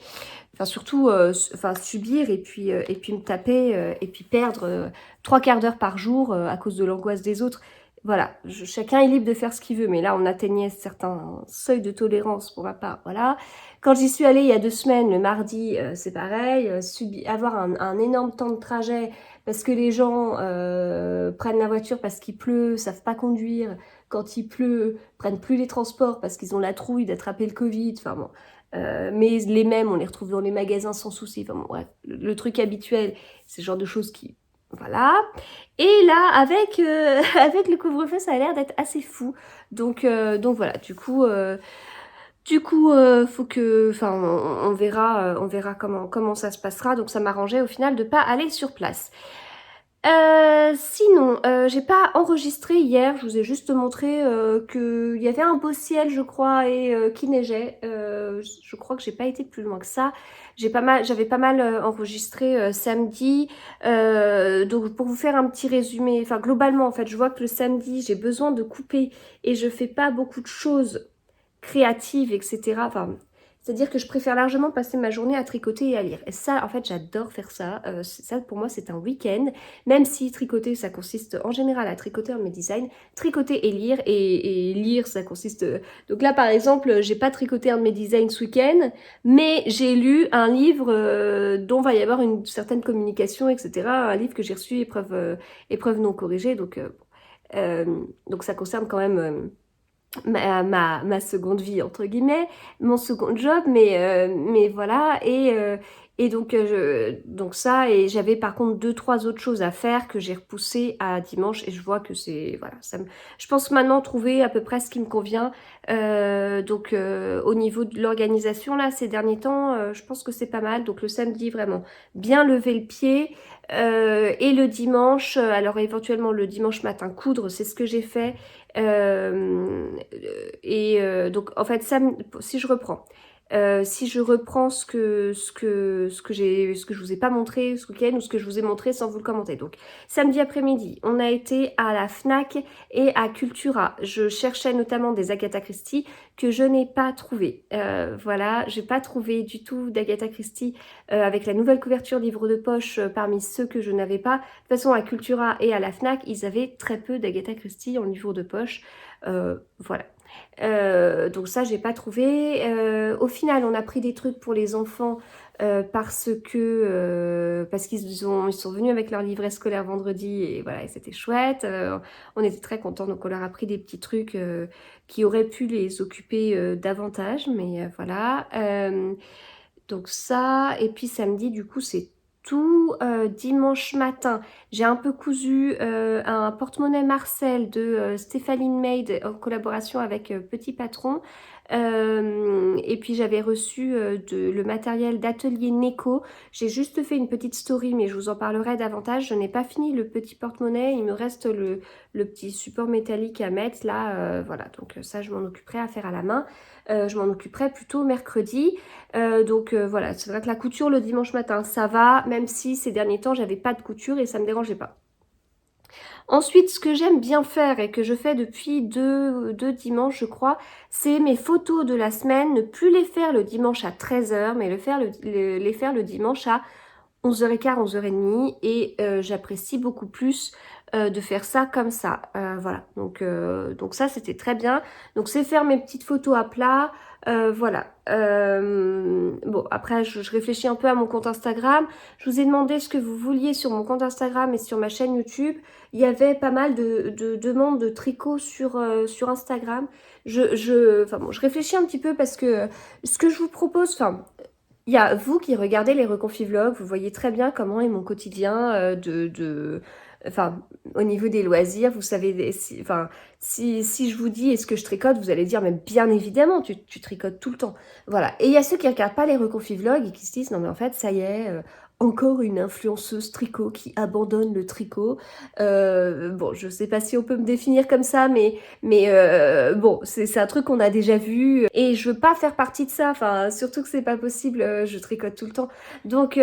Enfin, surtout, enfin, subir et puis me taper et puis perdre 3/4 d'heure par jour à cause de l'angoisse des autres. Voilà, chacun est libre de faire ce qu'il veut, mais là, on atteignait certains seuils de tolérance pour ma part, voilà. Quand j'y suis allée il y a 2 semaines, le mardi, c'est pareil, avoir un énorme temps de trajet parce que les gens prennent la voiture parce qu'il pleut, savent pas conduire, quand il pleut, prennent plus les transports parce qu'ils ont la trouille d'attraper le Covid, enfin bon. Mais les mêmes, on les retrouve dans les magasins sans souci, enfin bon, bref, le truc habituel, c'est le genre de choses qui... Voilà. Et là, avec le couvre-feu, ça a l'air d'être assez fou. Donc voilà, faut que, enfin, on verra comment ça se passera. Donc ça m'arrangeait au final de pas aller sur place. Sinon, j'ai pas enregistré hier, je vous ai juste montré qu'il y avait un beau ciel, je crois, et qu'il neigeait. Je crois que j'ai pas été plus loin que ça. J'avais pas mal enregistré samedi. Donc pour vous faire un petit résumé, enfin globalement en fait, je vois que le samedi j'ai besoin de couper et je fais pas beaucoup de choses créative, etc. Enfin, c'est-à-dire que je préfère largement passer ma journée à tricoter et à lire. Et ça, en fait, j'adore faire ça. Ça, pour moi, c'est un week-end. Même si tricoter, ça consiste en général à tricoter un de mes designs. Tricoter et lire. Et lire, ça consiste... Donc là, par exemple, j'ai pas tricoté un de mes designs ce week-end, mais j'ai lu un livre dont va y avoir une certaine communication, etc. Un livre que j'ai reçu, épreuve non corrigée. Donc ça concerne quand même... ma seconde vie entre guillemets, mon second job, mais voilà donc ça et j'avais par contre deux trois autres choses à faire que j'ai repoussé à dimanche et je vois que c'est voilà je pense maintenant trouver à peu près ce qui me convient au niveau de l'organisation là ces derniers temps je pense que c'est pas mal donc le samedi vraiment bien lever le pied et le dimanche alors éventuellement le dimanche matin coudre c'est ce que j'ai fait donc en fait, si je reprends, si je reprends ce que je vous ai pas montré ce week-end ou ce que je vous ai montré sans vous le commenter. Donc samedi après-midi, on a été à la Fnac et à Cultura. Je cherchais notamment des Agatha Christie que je n'ai pas trouvé. Voilà, j'ai pas trouvé du tout d'Agatha Christie avec la nouvelle couverture livre de poche parmi ceux que je n'avais pas. De toute façon, à Cultura et à la Fnac, ils avaient très peu d'Agatha Christie en livre de poche. Voilà. Donc ça, j'ai pas trouvé. Au final, on a pris des trucs pour les enfants parce qu'ils sont venus avec leur livret scolaire vendredi et voilà, et c'était chouette. On était très contents, donc on leur a pris des petits trucs qui auraient pu les occuper davantage, mais voilà. Donc ça, et puis samedi, du coup, c'est tout. Dimanche matin, j'ai un peu cousu un porte-monnaie Marcel de Stéphanie Maid en collaboration avec Petit Patron. Et puis j'avais reçu le matériel d'atelier Neko. J'ai juste fait une petite story, mais je vous en parlerai davantage. Je n'ai pas fini le petit porte-monnaie, il me reste le petit support métallique à mettre là. Voilà, donc ça je m'en occuperai à faire à la main. Je m'en occuperai plutôt mercredi. Voilà, c'est vrai que la couture le dimanche matin, ça va, même si ces derniers temps, j'avais pas de couture et ça me dérangeait pas. Ensuite, ce que j'aime bien faire et que je fais depuis deux dimanches, je crois, c'est mes photos de la semaine, ne plus les faire le dimanche à 13h, mais les faire le dimanche à 11h15, 11h30 et j'apprécie beaucoup plus de faire ça comme ça. Voilà, donc ça c'était très bien. Donc c'est faire mes petites photos à plat. Voilà. Bon, après je réfléchis un peu à mon compte Instagram. Je vous ai demandé ce que vous vouliez sur mon compte Instagram et sur ma chaîne YouTube. Il y avait pas mal de demandes de tricot sur Instagram. Enfin bon, je réfléchis un petit peu parce que ce que je vous propose, enfin, il y a vous qui regardez les reconfis vlogs, vous voyez très bien comment est mon quotidien enfin, au niveau des loisirs, vous savez, si je vous dis est-ce que je tricote, vous allez dire, mais bien évidemment, tu tricotes tout le temps. Voilà. Et il y a ceux qui regardent pas les reconfis vlogs et qui se disent, non mais en fait, ça y est, encore une influenceuse tricot qui abandonne le tricot. Bon, je sais pas si on peut me définir comme ça, mais bon, c'est un truc qu'on a déjà vu et je veux pas faire partie de ça. Enfin, surtout que c'est pas possible. Je tricote tout le temps. Donc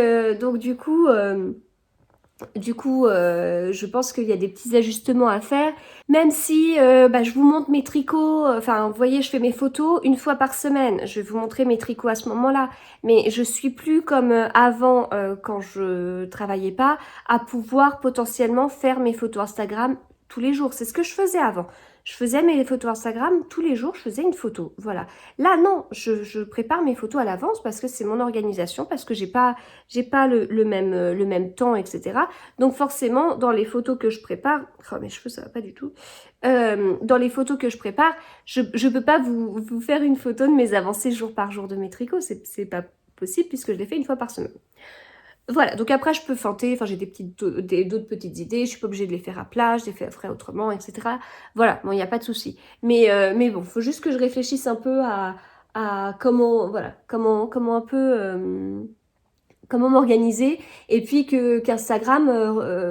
du coup, je pense qu'il y a des petits ajustements à faire. Même si je vous montre mes tricots, enfin, vous voyez, je fais mes photos une fois par semaine. Je vais vous montrer mes tricots à ce moment-là. Mais je suis plus comme avant, quand je travaillais pas, à pouvoir potentiellement faire mes photos Instagram tous les jours. C'est ce que je faisais avant. Je faisais mes photos Instagram tous les jours, je faisais une photo. Voilà. Là, non, je prépare mes photos à l'avance parce que c'est mon organisation, parce que j'ai pas le même temps, etc. Donc forcément, dans les photos que je prépare, oh mes cheveux ça va pas du tout, dans les photos que je prépare, je peux pas vous faire une photo de mes avancées jour par jour de mes tricots, c'est pas possible puisque je les fais une fois par semaine. Voilà, donc après je peux feinter, enfin j'ai d'autres petites idées, je suis pas obligée de les faire à plat, je les ferai autrement, etc. Voilà, bon il n'y a pas de souci. Mais bon, faut juste que je réfléchisse un peu à comment, voilà, comment un peu comment m'organiser, et puis qu'Instagram,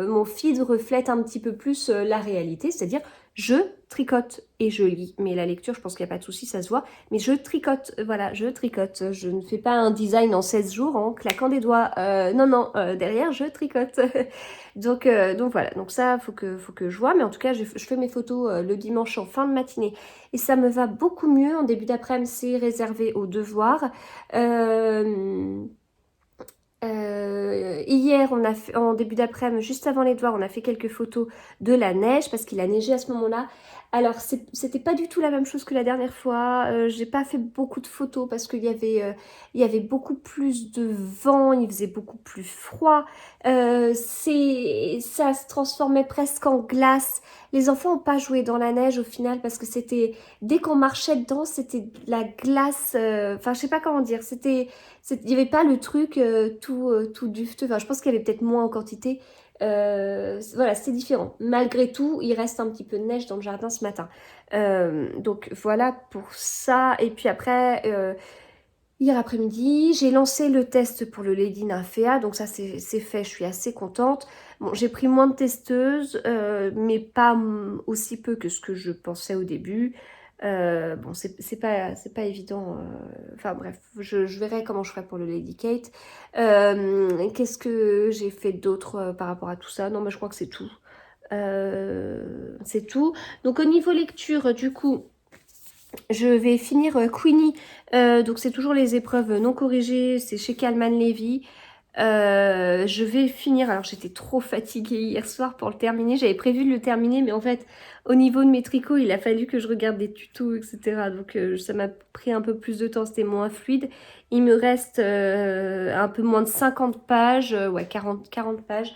mon feed reflète un petit peu plus la réalité, c'est-à-dire je tricote et je lis. Mais la lecture, je pense qu'il n'y a pas de souci, ça se voit. Mais je tricote, voilà, je tricote. Je ne fais pas un design en 16 jours en claquant des doigts. Non, non, derrière, je tricote. donc voilà, donc ça, faut que je vois. Mais en tout cas, je fais mes photos le dimanche en fin de matinée. Et ça me va beaucoup mieux. En début d'après-midi, c'est réservé aux devoirs. Hier, on a fait, en début d'après-midi, juste avant les devoirs, on a fait quelques photos de la neige parce qu'il a neigé à ce moment-là. Alors, c'était pas du tout la même chose que la dernière fois. J'ai pas fait beaucoup de photos parce il y avait beaucoup plus de vent, il faisait beaucoup plus froid. Ça se transformait presque en glace. Les enfants n'ont pas joué dans la neige au final parce que dès qu'on marchait dedans, c'était de la glace. Enfin, je sais pas comment dire. Il n'y avait pas le truc tout dufteux. Enfin, je pense qu'il y avait peut-être moins en quantité. Voilà, c'était différent. Malgré tout, il reste un petit peu de neige dans le jardin ce matin. Donc voilà pour ça. Et puis après, hier après-midi, j'ai lancé le test pour le Lady Nymphéa. Donc ça, c'est fait. Je suis assez contente. Bon, j'ai pris moins de testeuses, mais pas aussi peu que ce que je pensais au début. Bon, c'est pas évident. Enfin bref, je verrai comment je ferai pour le Lady Kate. Qu'est-ce que j'ai fait d'autre par rapport à tout ça? Non, mais je crois que c'est tout. C'est tout. Donc au niveau lecture, du coup, je vais finir Queenie. Donc c'est toujours les épreuves non corrigées. C'est chez Kalman Levy. Je vais finir, alors j'étais trop fatiguée hier soir pour le terminer, j'avais prévu de le terminer, mais en fait au niveau de mes tricots il a fallu que je regarde des tutos, etc. Donc ça m'a pris un peu plus de temps, c'était moins fluide. Il me reste un peu moins de 50 pages, ouais 40 pages.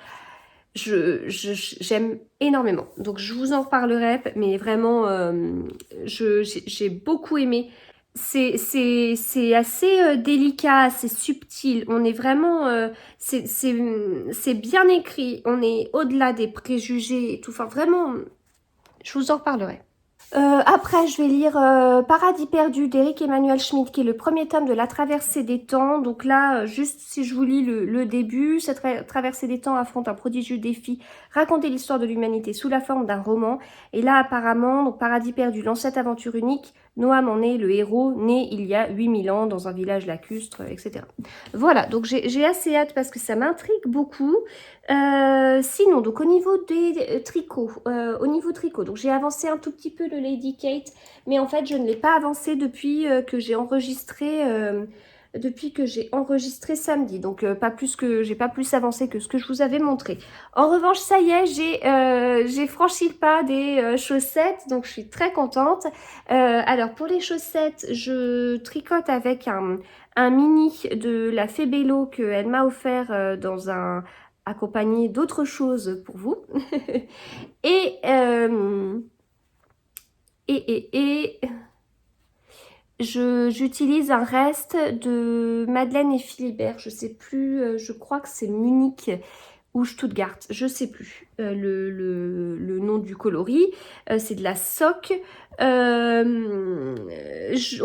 J'aime énormément, donc je vous en reparlerai, mais vraiment j'ai beaucoup aimé. C'est assez délicat, c'est subtil, on est vraiment, c'est bien écrit, on est au-delà des préjugés et tout, enfin vraiment, je vous en reparlerai. Après, je vais lire Paradis perdu d'Éric Emmanuel Schmitt, qui est le premier tome de La traversée des temps. Donc là, juste si je vous lis le début, cette traversée des temps affronte un prodigieux défi, raconter l'histoire de l'humanité sous la forme d'un roman. Et là, apparemment, donc Paradis perdu lance cette aventure unique. Noam en est le héros, né il y a 8000 ans dans un village lacustre, etc. Voilà, donc j'ai assez hâte parce que ça m'intrigue beaucoup. Sinon, donc au niveau des tricots, donc j'ai avancé un tout petit peu le Lady Kate, mais en fait je ne l'ai pas avancé depuis que j'ai enregistré samedi, donc j'ai pas plus avancé que ce que je vous avais montré. En revanche, ça y est, j'ai franchi le pas des chaussettes, donc je suis très contente. Alors pour les chaussettes, je tricote avec un mini de la Fée Bello qu'elle m'a offert accompagné d'autres choses pour vous. et, et j'utilise un reste de Madeleine et Philibert. Je sais plus, je crois que c'est Munich ou Stuttgart, je sais plus le nom du coloris. C'est de la sock. Au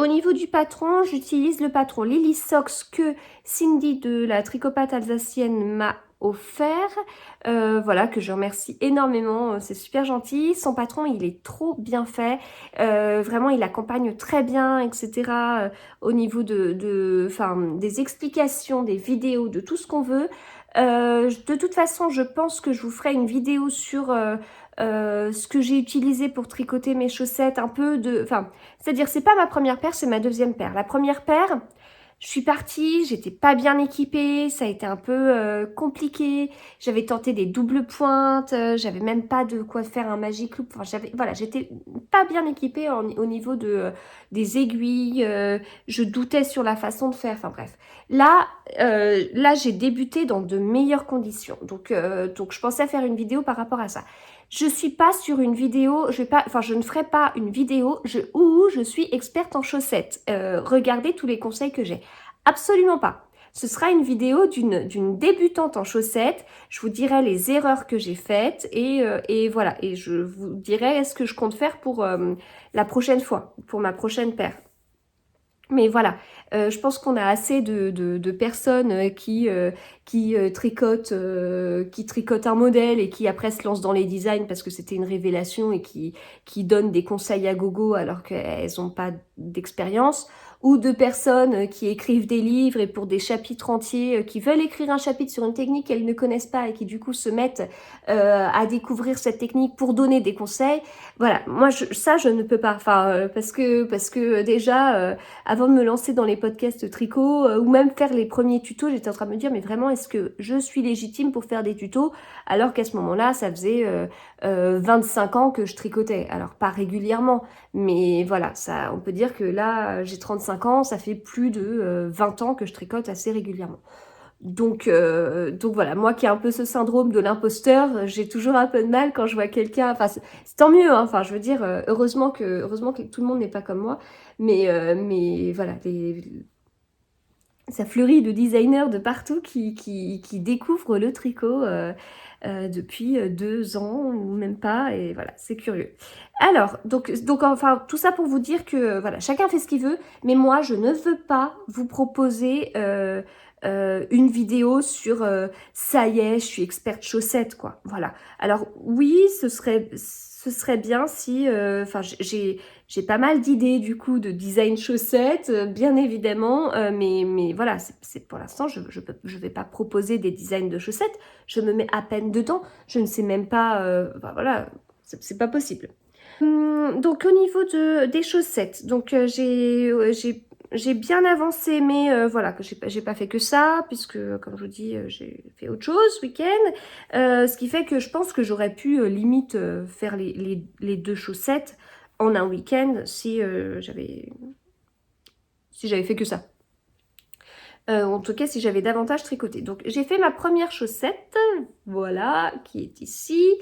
niveau du patron, j'utilise le patron Lily Socks que Cindy de la Tricopate alsacienne m'a offert. Voilà, que je remercie énormément, c'est super gentil. Son patron, il est trop bien fait. Vraiment, il accompagne très bien, etc. Au niveau des explications, des vidéos, de tout ce qu'on veut. De toute façon, je pense que je vous ferai une vidéo sur ce que j'ai utilisé pour tricoter mes chaussettes, c'est-à-dire c'est pas ma première paire, c'est ma deuxième paire. La première paire, je suis partie, j'étais pas bien équipée, ça a été un peu compliqué. J'avais tenté des doubles pointes, j'avais même pas de quoi faire un magic loop. Enfin, j'étais pas bien équipée au niveau des aiguilles. Je doutais sur la façon de faire. Enfin bref. Là, j'ai débuté dans de meilleures conditions. Donc, je pensais faire une vidéo par rapport à ça. Je suis pas sur une vidéo, je ne ferai pas une vidéo où je suis experte en chaussettes. Regardez tous les conseils que j'ai. Absolument pas. Ce sera une vidéo d'une débutante en chaussettes. Je vous dirai les erreurs que j'ai faites et voilà. Et je vous dirai ce que je compte faire pour la prochaine fois, pour ma prochaine paire. Mais voilà, je pense qu'on a assez de personnes qui tricotent un modèle et qui après se lancent dans les designs parce que c'était une révélation et qui donnent des conseils à gogo alors qu'elles n'ont pas d'expérience, ou de personnes qui écrivent des livres et pour des chapitres entiers, qui veulent écrire un chapitre sur une technique qu'elles ne connaissent pas et qui du coup se mettent à découvrir cette technique pour donner des conseils. Voilà, moi ça je ne peux pas, enfin parce que déjà avant de me lancer dans les podcasts tricot ou même faire les premiers tutos, j'étais en train de me dire mais vraiment est-ce que je suis légitime pour faire des tutos alors qu'à ce moment-là ça faisait 25 ans que je tricotais, alors pas régulièrement mais voilà, ça, on peut dire que là j'ai 35 ans, ça fait plus de 20 ans que je tricote assez régulièrement. Donc voilà, moi qui ai un peu ce syndrome de l'imposteur, j'ai toujours un peu de mal quand je vois quelqu'un, enfin c'est tant mieux, hein, enfin je veux dire, heureusement que tout le monde n'est pas comme moi, mais voilà, ça fleurit de designers de partout qui découvrent le tricot depuis 2 ans ou même pas, et voilà, c'est curieux. Alors, donc enfin, tout ça pour vous dire que voilà, chacun fait ce qu'il veut, mais moi je ne veux pas vous proposer une vidéo sur ça y est, je suis experte chaussettes, quoi. Voilà. Alors oui, ce serait bien si, enfin, j'ai pas mal d'idées du coup de design chaussettes, bien évidemment, mais voilà, c'est pour l'instant, je vais pas proposer des designs de chaussettes, je me mets à peine dedans, je ne sais même pas, enfin, voilà, c'est pas possible. Donc au niveau des chaussettes, donc j'ai bien avancé, mais voilà, que j'ai pas fait que ça, puisque comme je vous dis, j'ai fait autre chose ce week-end, ce qui fait que je pense que j'aurais pu limite faire les 2 chaussettes en un week-end si j'avais fait que ça. En tout cas, si j'avais davantage tricoté. Donc j'ai fait ma première chaussette, voilà, qui est ici.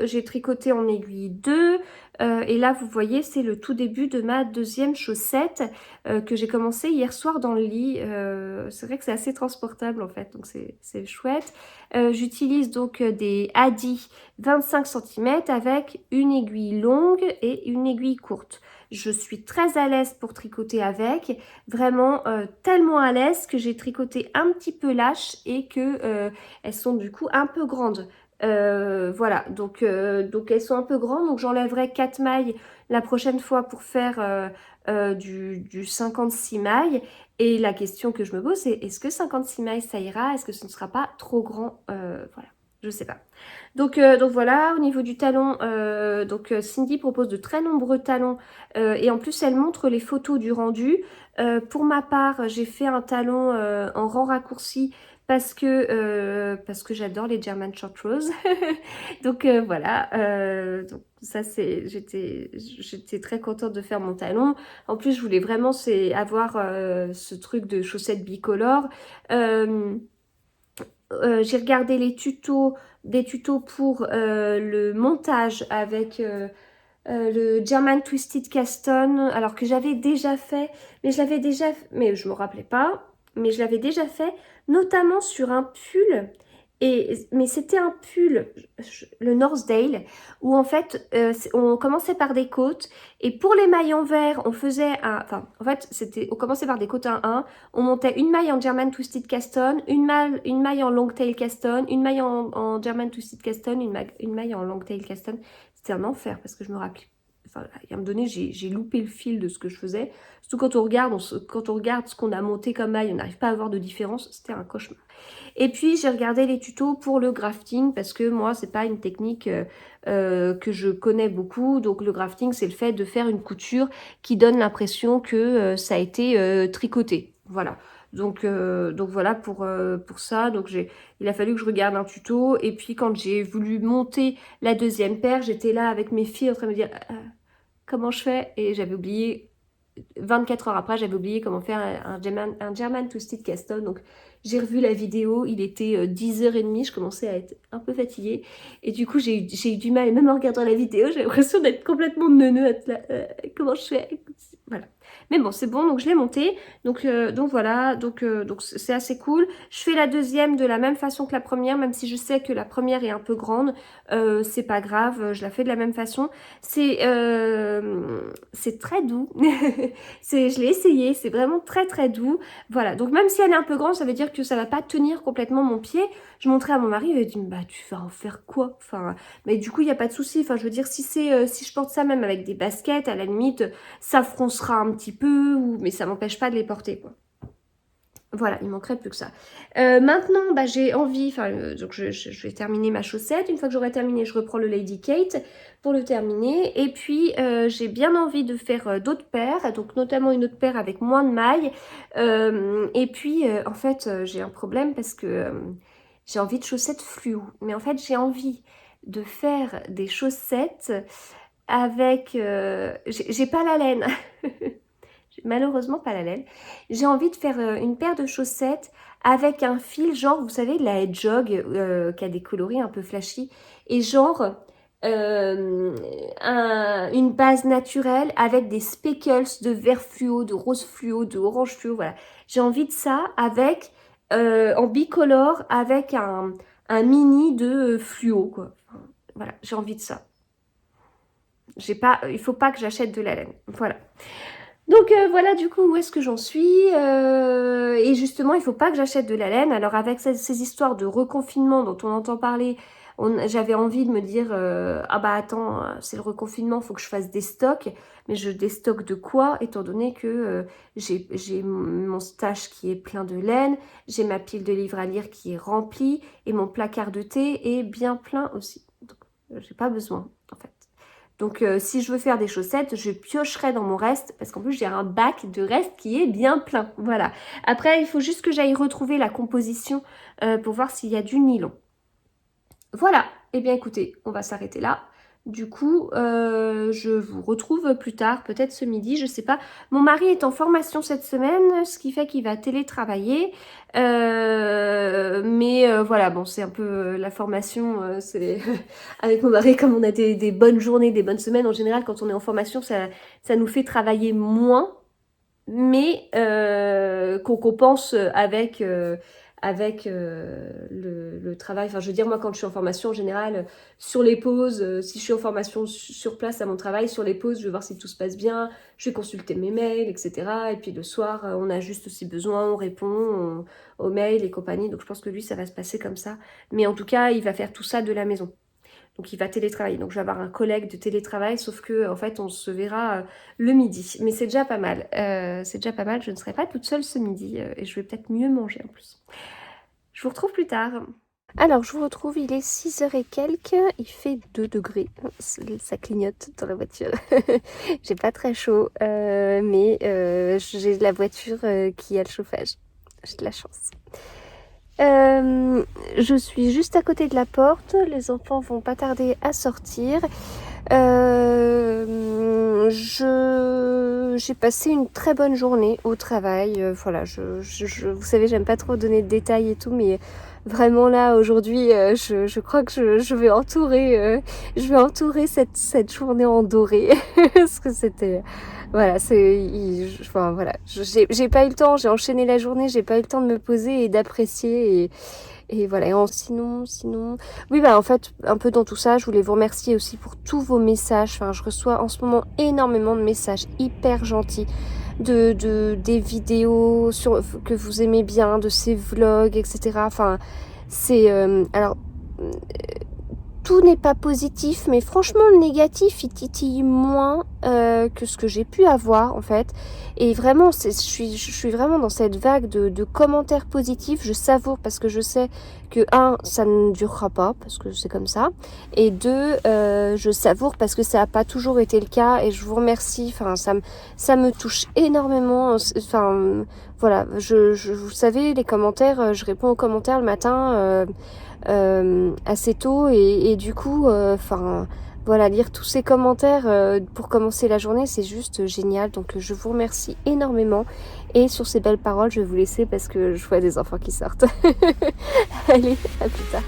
J'ai tricoté en aiguille 2 et là vous voyez c'est le tout début de ma deuxième chaussette que j'ai commencé hier soir dans le lit. C'est vrai que c'est assez transportable en fait, donc c'est chouette. J'utilise donc des Adi 25 cm avec une aiguille longue et une aiguille courte. Je suis très à l'aise pour tricoter avec, vraiment tellement à l'aise que j'ai tricoté un petit peu lâche et que elles sont du coup un peu grandes. Voilà, donc elles sont un peu grandes, donc j'enlèverai 4 mailles la prochaine fois pour faire du 56 mailles. Et la question que je me pose, c'est est-ce que 56 mailles ça ira? Est-ce que ce ne sera pas trop grand? Voilà, je sais pas. Donc voilà, au niveau du talon, Cindy propose de très nombreux talons et en plus elle montre les photos du rendu. Pour ma part, j'ai fait un talon en rang raccourci parce que j'adore les German Short Rows. Donc voilà, donc ça j'étais très contente de faire mon talon. En plus, je voulais vraiment avoir ce truc de chaussettes bicolores. J'ai regardé des tutos pour le montage avec le German Twisted Caston, alors que j'avais déjà fait, mais je me rappelais pas, mais je l'avais déjà fait, notamment sur un pull, mais c'était un pull, le Northdale, où en fait, on commençait par des côtes, et pour les mailles en vert, en fait, on commençait par des côtes 1-1, on montait une maille en German Twisted Caston, une maille en Longtail Caston, une maille en German Twisted Caston, une maille en Longtail Caston. C'était un enfer parce que je me rappelais. Enfin, à un moment donné, j'ai loupé le fil de ce que je faisais. Surtout quand on regarde ce qu'on a monté comme maille, on n'arrive pas à avoir de différence. C'était un cauchemar. Et puis, j'ai regardé les tutos pour le grafting parce que moi, c'est pas une technique que je connais beaucoup. Donc, le grafting, c'est le fait de faire une couture qui donne l'impression que ça a été tricoté. Voilà. Donc voilà pour ça. Donc, il a fallu que je regarde un tuto. Et puis, quand j'ai voulu monter la deuxième paire, j'étais là avec mes filles en train de me dire comment je fais? Et j'avais oublié, 24 heures après, j'avais oublié comment faire un German Twisted Caston. Donc j'ai revu la vidéo, il était 10h30, je commençais à être un peu fatiguée. Et du coup, j'ai eu du mal, et même en regardant la vidéo, j'ai l'impression d'être complètement neuneu. Comment je fais? Voilà. Mais bon, c'est bon, donc je l'ai monté. Donc voilà, donc c'est assez cool. Je fais la deuxième de la même façon que la première, même si je sais que la première est un peu grande. C'est pas grave, je la fais de la même façon. C'est très doux. Je l'ai essayé, c'est vraiment très très doux. Voilà, donc même si elle est un peu grande, ça veut dire que ça va pas tenir complètement mon pied. Je montrais à mon mari, il m'a dit, bah tu vas en faire quoi? Enfin, mais du coup, il n'y a pas de souci. Enfin, je veux dire, si je porte ça même avec des baskets, à la limite, ça froncera un petit peu, mais ça m'empêche pas de les porter, quoi. Voilà, il manquerait plus que ça. Maintenant, bah, j'ai envie, donc je vais terminer ma chaussette. Une fois que j'aurai terminé, je reprends le Lady Kate pour le terminer. Et puis, j'ai bien envie de faire d'autres paires, donc notamment une autre paire avec moins de mailles. Et puis, en fait, j'ai un problème parce que j'ai envie de chaussettes fluo. Mais en fait, j'ai envie de faire des chaussettes avec... j'ai pas la laine. J'ai malheureusement pas la laine. J'ai envie de faire une paire de chaussettes avec un fil, genre, vous savez, de la hedgehog qui a des coloris un peu flashy. Et genre, une base naturelle avec des speckles de vert fluo, de rose fluo, de orange fluo, voilà. J'ai envie de ça avec, en bicolore, avec un mini de fluo, quoi. Enfin, voilà, j'ai envie de ça. Il faut pas que j'achète de la laine. Voilà. Donc voilà du coup où est-ce que j'en suis et justement il faut pas que j'achète de la laine. Alors avec ces histoires de reconfinement dont on entend parler, j'avais envie de me dire ah bah attends c'est le reconfinement, faut que je fasse des stocks, mais je déstocke de quoi étant donné que j'ai mon stash qui est plein de laine, j'ai ma pile de livres à lire qui est remplie et mon placard de thé est bien plein aussi. Donc j'ai pas besoin en fait. Donc si je veux faire des chaussettes, je piocherai dans mon reste parce qu'en plus j'ai un bac de reste qui est bien plein. Voilà. Après, il faut juste que j'aille retrouver la composition pour voir s'il y a du nylon. Voilà. Eh bien écoutez, on va s'arrêter là. Du coup, je vous retrouve plus tard, peut-être ce midi, je sais pas. Mon mari est en formation cette semaine, ce qui fait qu'il va télétravailler. Voilà, bon, c'est un peu la formation, c'est avec mon mari, comme on a des bonnes journées, des bonnes semaines, en général, quand on est en formation, ça nous fait travailler moins, mais qu'on compense avec le travail. Enfin, je veux dire, moi, quand je suis en formation, en général, sur les pauses, si je suis en formation sur place à mon travail, sur les pauses, je vais voir si tout se passe bien, je vais consulter mes mails, etc. Et puis le soir, on a juste aussi besoin, on répond aux mails et compagnie. Donc, je pense que lui, ça va se passer comme ça. Mais en tout cas, il va faire tout ça de la maison. Donc il va télétravailler. Donc je vais avoir un collègue de télétravail, sauf que en fait on se verra le midi. Mais c'est déjà pas mal. C'est déjà pas mal. Je ne serai pas toute seule ce midi et je vais peut-être mieux manger en plus. Je vous retrouve plus tard. Alors je vous retrouve, il est 6h et quelques, il fait 2 degrés, ça clignote dans la voiture. J'ai pas très chaud, mais j'ai la voiture qui a le chauffage. J'ai de la chance. Je suis juste à côté de la porte, les enfants vont pas tarder à sortir. J'ai passé une très bonne journée au travail. Voilà, vous savez, j'aime pas trop donner de détails et tout, mais vraiment là aujourd'hui, je crois que je vais entourer cette journée en doré parce que c'était voilà, enfin voilà, j'ai pas eu le temps, j'ai enchaîné la journée, j'ai pas eu le temps de me poser et d'apprécier et voilà. Sinon, oui, bah en fait, un peu dans tout ça, je voulais vous remercier aussi pour tous vos messages. Enfin, je reçois en ce moment énormément de messages hyper gentils, des vidéos que vous aimez bien, de ces vlogs, etc. Enfin, c'est alors. Tout n'est pas positif, mais franchement le négatif il titille moins que ce que j'ai pu avoir en fait. Et vraiment, je suis vraiment dans cette vague de commentaires positifs. Je savoure parce que je sais que ça ne durera pas parce que c'est comme ça. Et 2, je savoure parce que ça n'a pas toujours été le cas. Et je vous remercie. Enfin, ça me touche énormément. Enfin, voilà. Vous savez, les commentaires, je réponds aux commentaires le matin. Assez tôt et du coup voilà, lire tous ces commentaires pour commencer la journée, c'est juste génial. Donc je vous remercie énormément et sur ces belles paroles je vais vous laisser parce que je vois des enfants qui sortent. Allez, à plus tard.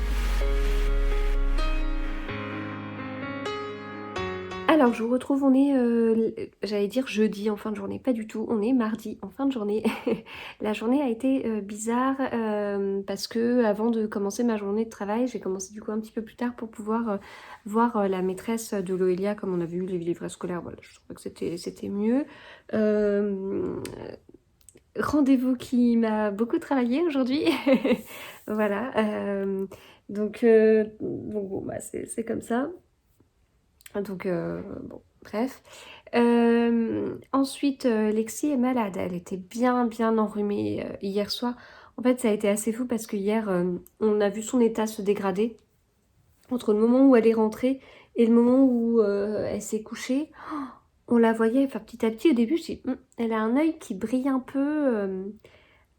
Alors, je vous retrouve, on est, j'allais dire jeudi en fin de journée, pas du tout, on est mardi en fin de journée. La journée a été bizarre parce que avant de commencer ma journée de travail, j'ai commencé du coup un petit peu plus tard pour pouvoir voir la maîtresse de Loelia, comme on avait eu les livrets scolaires, voilà, je trouvais que c'était mieux. Euh, Rendez-vous qui m'a beaucoup travaillé aujourd'hui. Voilà. Bon, bah, c'est comme ça. Donc, bon, bref. Ensuite, Lexi est malade. Elle était bien, bien enrhumée hier soir. En fait, ça a été assez fou parce que hier, on a vu son état se dégrader entre le moment où elle est rentrée et le moment où elle s'est couchée. On la voyait, enfin, petit à petit, au début, je dis, elle a un œil qui brille un peu.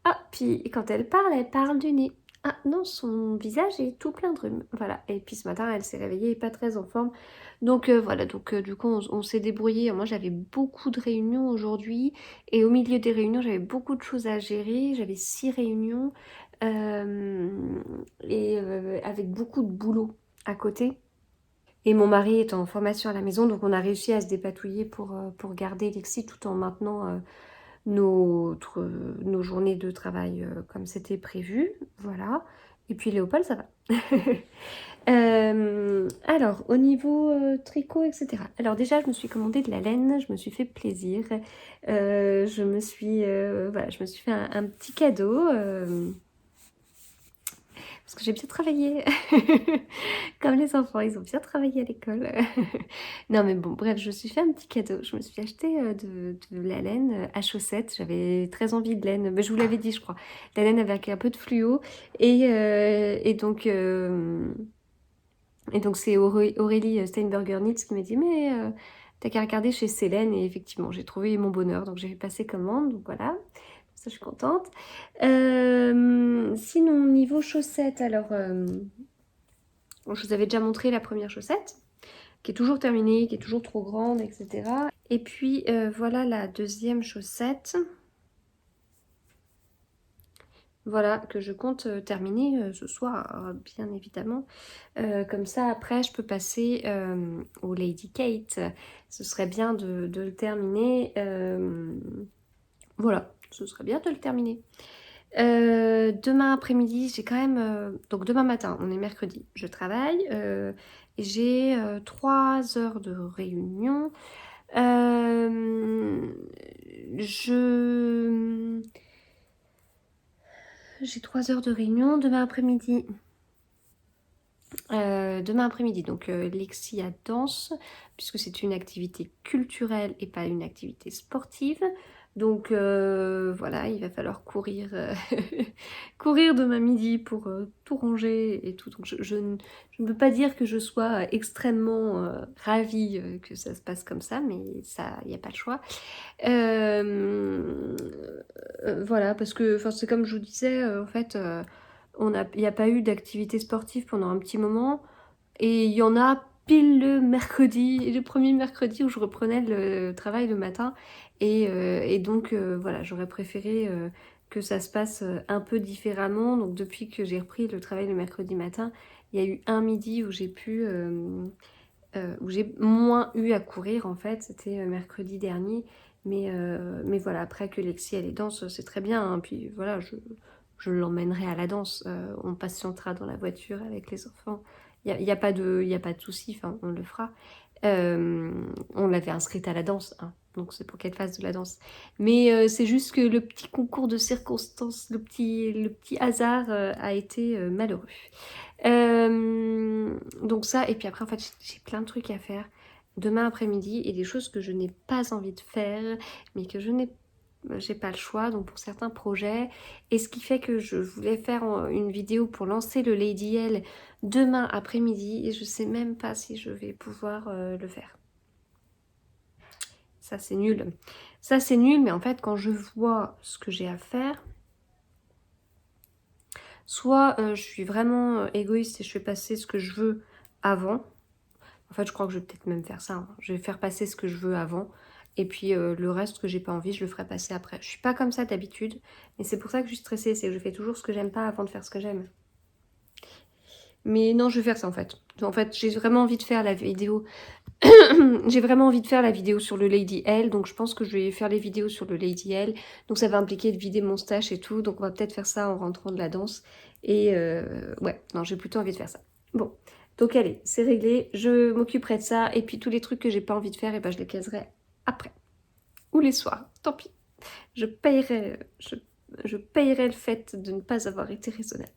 Ah, puis quand elle parle du nez. Ah non, son visage est tout plein de rhume. Voilà. Et puis ce matin, elle s'est réveillée pas très en forme. Donc voilà, donc du coup, on s'est débrouillé. Moi, j'avais beaucoup de réunions aujourd'hui. Et au milieu des réunions, j'avais beaucoup de choses à gérer. J'avais 6 réunions. euh, avec beaucoup de boulot à côté. Et mon mari est en formation à la maison, donc on a réussi à se dépatouiller pour garder Lexi tout en maintenant nos journées de travail comme c'était prévu. Voilà. Et puis Léopold, ça va. Alors, au niveau tricot, etc. Alors déjà, je me suis commandé de la laine, je me suis fait plaisir. Voilà, je me suis fait un petit cadeau. Parce que j'ai bien travaillé. Comme les enfants, ils ont bien travaillé à l'école. Non mais bon, bref, je me suis fait un petit cadeau. Je me suis acheté de la laine à chaussettes. J'avais très envie de laine. Mais je vous l'avais dit, je crois. La laine avec un peu de fluo. Et donc c'est Aurélie Steinberger-Nitz qui m'a dit, mais t'as qu'à regarder chez Célène. Et effectivement, j'ai trouvé mon bonheur. Donc j'ai passé commande. Donc voilà. Ça, je suis contente. Sinon, niveau chaussettes, alors, bon, je vous avais déjà montré la première chaussette, qui est toujours terminée, qui est toujours trop grande, etc. Et puis, voilà la deuxième chaussette. Voilà, que je compte terminer ce soir, bien évidemment. Comme ça, après, je peux passer au Lady Kate. Ce serait bien de le terminer. Voilà, ce serait bien de le terminer. Demain après-midi, j'ai quand même... donc demain matin, on est mercredi, je travaille. Et j'ai 3 heures de réunion. Euh, je... J'ai 3 heures de réunion demain après-midi. Demain après-midi, donc Lexi à danse, puisque c'est une activité culturelle et pas une activité sportive. Donc voilà, il va falloir courir, courir demain midi pour tout ranger et tout. Donc je ne peux pas dire que je sois extrêmement ravie que ça se passe comme ça, mais ça, il n'y a pas le choix. Euh, voilà, parce que c'est comme je vous disais, en fait, il n'y a pas eu d'activité sportive pendant un petit moment. Et il y en a pile le premier mercredi où je reprenais le travail le matin. Et donc, voilà, j'aurais préféré que ça se passe un peu différemment. Donc, depuis que j'ai repris le travail le mercredi matin, il y a eu un midi où j'ai moins eu à courir, en fait. C'était mercredi dernier. Mais voilà, après que Lexi, elle est danse, c'est très bien, hein. Puis voilà, je l'emmènerai à la danse. On patientera dans la voiture avec les enfants. Il y a pas de souci, enfin, on le fera. On l'avait inscrite à la danse, hein, donc c'est pour qu'elle fasse de la danse. Mais c'est juste que le petit concours de circonstances, le petit hasard a été malheureux. Donc ça, et puis après, en fait, j'ai plein de trucs à faire demain après-midi et des choses que je n'ai pas envie de faire, mais que j'ai pas le choix, donc pour certains projets. Et ce qui fait que je voulais faire une vidéo pour lancer le Lady L demain après-midi et je sais même pas si je vais pouvoir le faire. Ça, c'est nul. Ça, c'est nul, mais en fait, quand je vois ce que j'ai à faire, soit je suis vraiment égoïste et je fais passer ce que je veux avant. En fait, je crois que je vais peut-être même faire ça, hein. Je vais faire passer ce que je veux avant. Et puis le reste que j'ai pas envie, je le ferai passer après. Je suis pas comme ça d'habitude. Mais c'est pour ça que je suis stressée. C'est que je fais toujours ce que j'aime pas avant de faire ce que j'aime. Mais non, je vais faire ça en fait. En fait, j'ai vraiment envie de faire la vidéo J'ai vraiment envie de faire la vidéo sur le Lady L, donc je pense que je vais faire les vidéos sur le Lady L. Donc ça va impliquer de vider mon stash et tout, donc on va peut-être faire ça en rentrant de la danse. Et ouais, non, j'ai plutôt envie de faire ça. Bon, donc allez, c'est réglé, je m'occuperai de ça, et puis tous les trucs que j'ai pas envie de faire, et ben je les caserai après. Ou les soirs, tant pis. Je payerai le fait de ne pas avoir été raisonnable.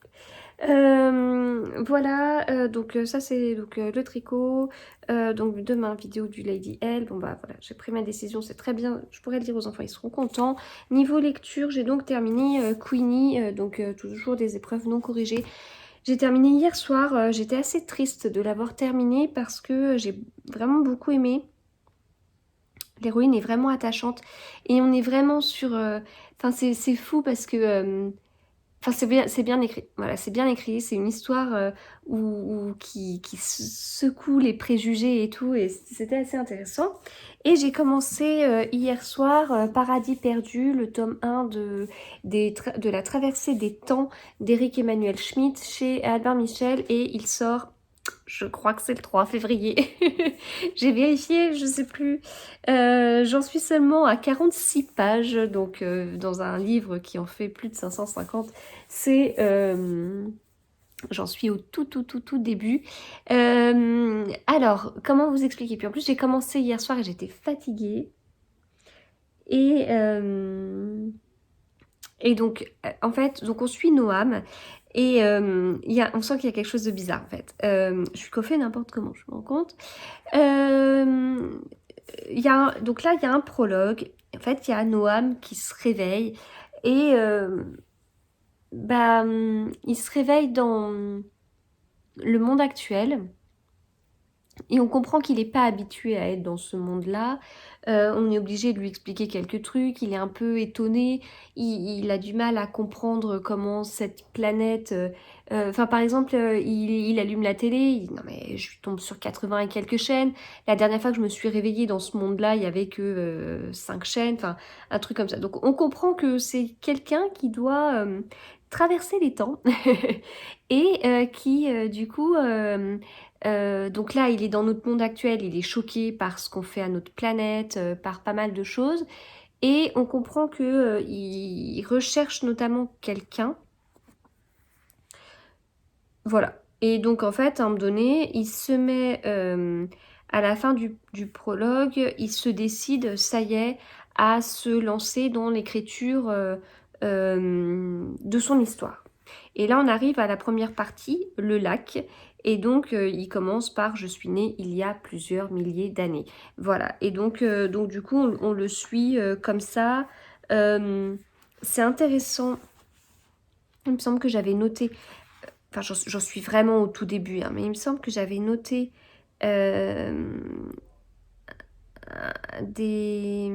Voilà, donc ça c'est donc le tricot. Donc demain, vidéo du Lady L. Bon bah voilà, j'ai pris ma décision, c'est très bien. Je pourrais le dire aux enfants, ils seront contents. Niveau lecture, j'ai donc terminé Queenie, donc toujours des épreuves non corrigées. J'ai terminé hier soir, j'étais assez triste de l'avoir terminé parce que j'ai vraiment beaucoup aimé. L'héroïne est vraiment attachante et on est vraiment sur... Enfin c'est fou parce que... Enfin, c'est bien écrit. Voilà, c'est bien écrit. C'est une histoire qui secoue les préjugés et tout. Et c'était assez intéressant. Et j'ai commencé hier soir Paradis perdu, le tome 1 de la traversée des temps d'Éric Emmanuel Schmitt chez Albin Michel. Et il sort, je crois que c'est le 3 février. J'ai vérifié, je sais plus. J'en suis seulement à 46 pages. Donc, dans un livre qui en fait plus de 550. C'est... j'en suis au tout début. Alors, comment vous expliquer? Puis en plus, j'ai commencé hier soir et j'étais fatiguée. Et, et donc, en fait, donc on suit Noam. Et on sent qu'il y a quelque chose de bizarre, en fait. Je suis coiffée n'importe comment, je me rends compte. Donc là, il y a un prologue. En fait, il y a Noam qui se réveille. Et... il se réveille dans le monde actuel et on comprend qu'il n'est pas habitué à être dans ce monde-là. On est obligé de lui expliquer quelques trucs, il est un peu étonné, il a du mal à comprendre comment cette planète... Enfin, par exemple, il allume la télé, il dit, non mais je tombe sur 80 et quelques chaînes. La dernière fois que je me suis réveillée dans ce monde-là, il y avait que 5 chaînes, enfin, un truc comme ça. Donc on comprend que c'est quelqu'un qui doit traverser les temps et qui, du coup... donc là, il est dans notre monde actuel, il est choqué par ce qu'on fait à notre planète, par pas mal de choses. Et on comprend que il recherche notamment quelqu'un. Voilà. Et donc en fait, à un moment donné, il se met à la fin du prologue, il se décide, ça y est, à se lancer dans l'écriture de son histoire. Et là, on arrive à la première partie, le lac. Et donc, il commence par « Je suis né il y a plusieurs milliers d'années ». Voilà. Et donc du coup, on le suit comme ça. C'est intéressant. Il me semble que j'avais noté... Enfin, j'en suis vraiment au tout début, hein, mais il me semble que j'avais noté des...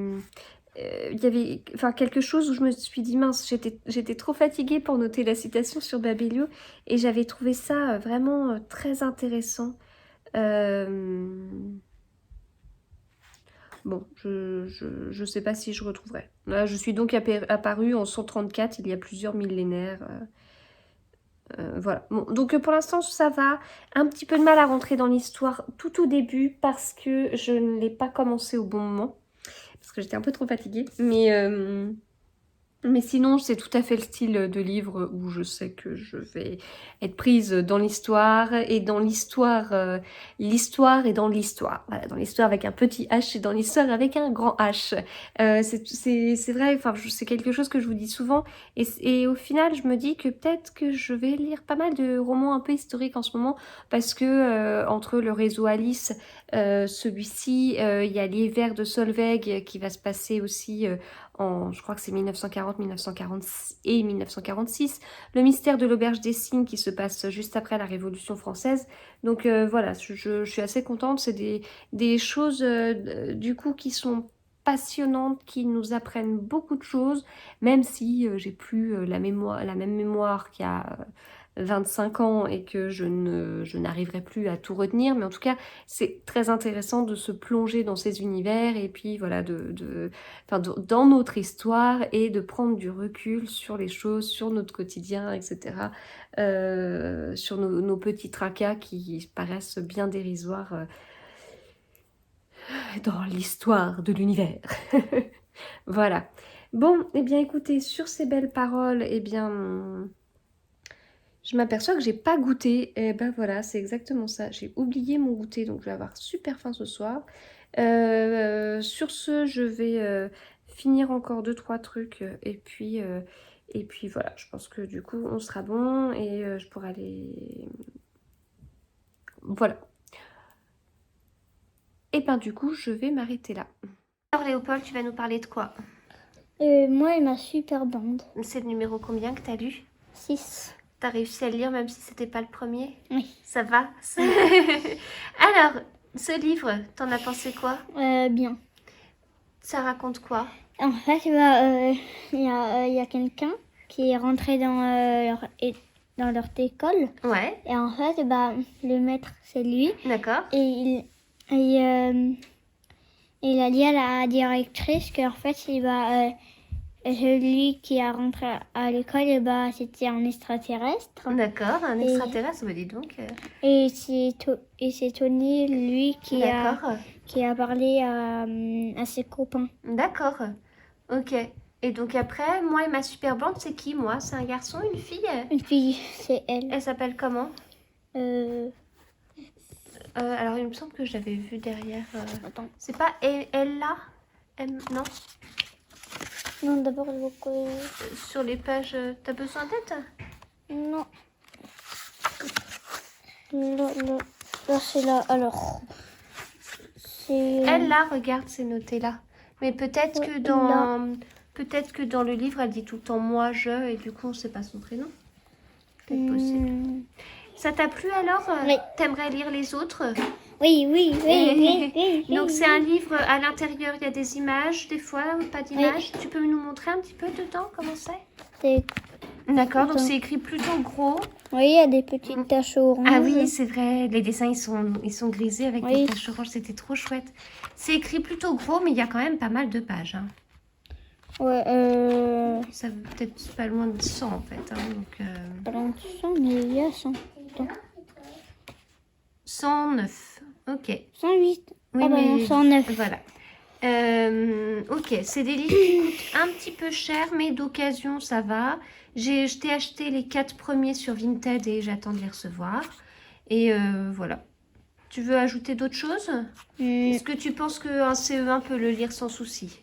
Il y avait enfin, quelque chose où je me suis dit, mince, j'étais trop fatiguée pour noter la citation sur Babelio, et j'avais trouvé ça vraiment très intéressant. Bon, je sais pas si je retrouverai. Là, je suis donc apparue en 134, il y a plusieurs millénaires. Voilà. Bon, donc pour l'instant, ça va. Un petit peu de mal à rentrer dans l'histoire tout au début parce que je ne l'ai pas commencé au bon moment. Parce que j'étais un peu trop fatiguée. Mais sinon, c'est tout à fait le style de livre où je sais que je vais être prise dans l'histoire et dans l'histoire, l'histoire et dans l'histoire. Voilà, dans l'histoire avec un petit H et dans l'histoire avec un grand H. C'est vrai, enfin, c'est quelque chose que je vous dis souvent. Et au final, je me dis que peut-être que je vais lire pas mal de romans un peu historiques en ce moment parce que entre le réseau Alice, celui-ci, il y a l'hiver de Solveig qui va se passer aussi... je crois que c'est 1940, 1940 et 1946. Le mystère de l'auberge des cygnes qui se passe juste après la Révolution française. Donc voilà, je suis assez contente. C'est des choses du coup qui sont passionnantes, qui nous apprennent beaucoup de choses, même si j'ai plus la même mémoire qu'il y a 25 ans et que je n'arriverai plus à tout retenir. Mais en tout cas, c'est très intéressant de se plonger dans ces univers et puis voilà, dans notre histoire et de prendre du recul sur les choses, sur notre quotidien, etc. Sur nos petits tracas qui paraissent bien dérisoires dans l'histoire de l'univers. Voilà. Bon, eh bien écoutez, sur ces belles paroles, eh bien, je m'aperçois que j'ai pas goûté. Et ben voilà, c'est exactement ça. J'ai oublié mon goûter, donc je vais avoir super faim ce soir. Sur ce, je vais finir encore 2-3 trucs et puis voilà, je pense que du coup on sera bon et je pourrai aller... Voilà. Et ben du coup, je vais m'arrêter là. Alors Léopold, tu vas nous parler de quoi? Moi et ma super bande. C'est le numéro combien que t'as lu? 6. T'as réussi à le lire même si c'était pas le premier? Oui. Ça va? Alors, ce livre, t'en as pensé quoi? Bien. Ça raconte quoi? En fait, y a quelqu'un qui est rentré dans leur école. Ouais, Et en fait, le maître, c'est lui. d'accord. Et il a dit à la directrice qu'en fait, celui qui a rentré à l'école, c'était un extraterrestre. D'accord, un extraterrestre, dis donc. Et c'est Tony, lui, qui a parlé à ses copains. D'accord, ok. Et donc après, moi et ma super bande, c'est qui moi? C'est un garçon, une fille? Une fille, c'est elle. Elle s'appelle comment? Euh, Alors il me semble que j'avais vu derrière... Attends. C'est pas Ella? Non? Non, d'abord, Sur les pages, t'as besoin d'aide? non. Là, c'est là. Alors, c'est... Elle là, regarde, c'est noté là. Mais peut-être Ouais, que dans le livre, elle dit tout le temps moi, je, et du coup, on sait pas son prénom. Peut-être possible. Ça t'a plu alors? Oui. T'aimerais lire les autres? Oui. Donc c'est un livre, à l'intérieur, il y a des images, des fois, pas d'images. Tu peux nous montrer un petit peu dedans, comment c'est? D'accord, donc c'est écrit plutôt gros. Oui, il y a des petites taches oranges. Ah oui, c'est vrai, les dessins, ils sont grisés avec des taches oranges, c'était trop chouette. C'est écrit plutôt gros, mais il y a quand même pas mal de pages. Hein. Ouais, Ça veut peut-être pas loin de 100 en fait. Hein, donc, pas loin de 100, mais il y a 100. 109, ok. 108. Oui, mais 109. Voilà. Ok, c'est des livres qui coûtent un petit peu cher, mais d'occasion, ça va. Je t'ai acheté les 4 premiers sur Vinted et j'attends de les recevoir. Et voilà. Tu veux ajouter d'autres choses? Est-ce que tu penses qu'un CE1 peut le lire sans souci?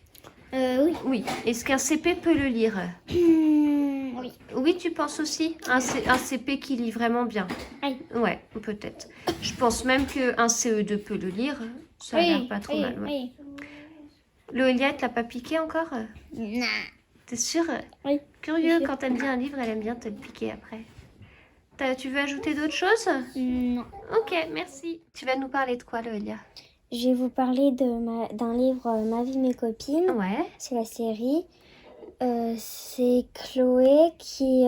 Oui. Oui. Est-ce qu'un CP peut le lire? Oui. Oui, tu penses aussi? Un CP qui lit vraiment bien? Oui. Ouais, peut-être. Je pense même qu'un CE2 peut le lire. Ça a l'air pas trop mal. Ouais. Loélia, te l'a pas piqué encore? Non. T'es sûre? Oui. Curieux, quand elle bien un livre, elle aime bien te le piquer après. Tu veux ajouter d'autres choses? Non. Ok, merci. Tu vas nous parler de quoi, Loélia? Je vais vous parler d'un livre Ma vie, mes copines. Ouais. C'est la série. C'est Chloé qui...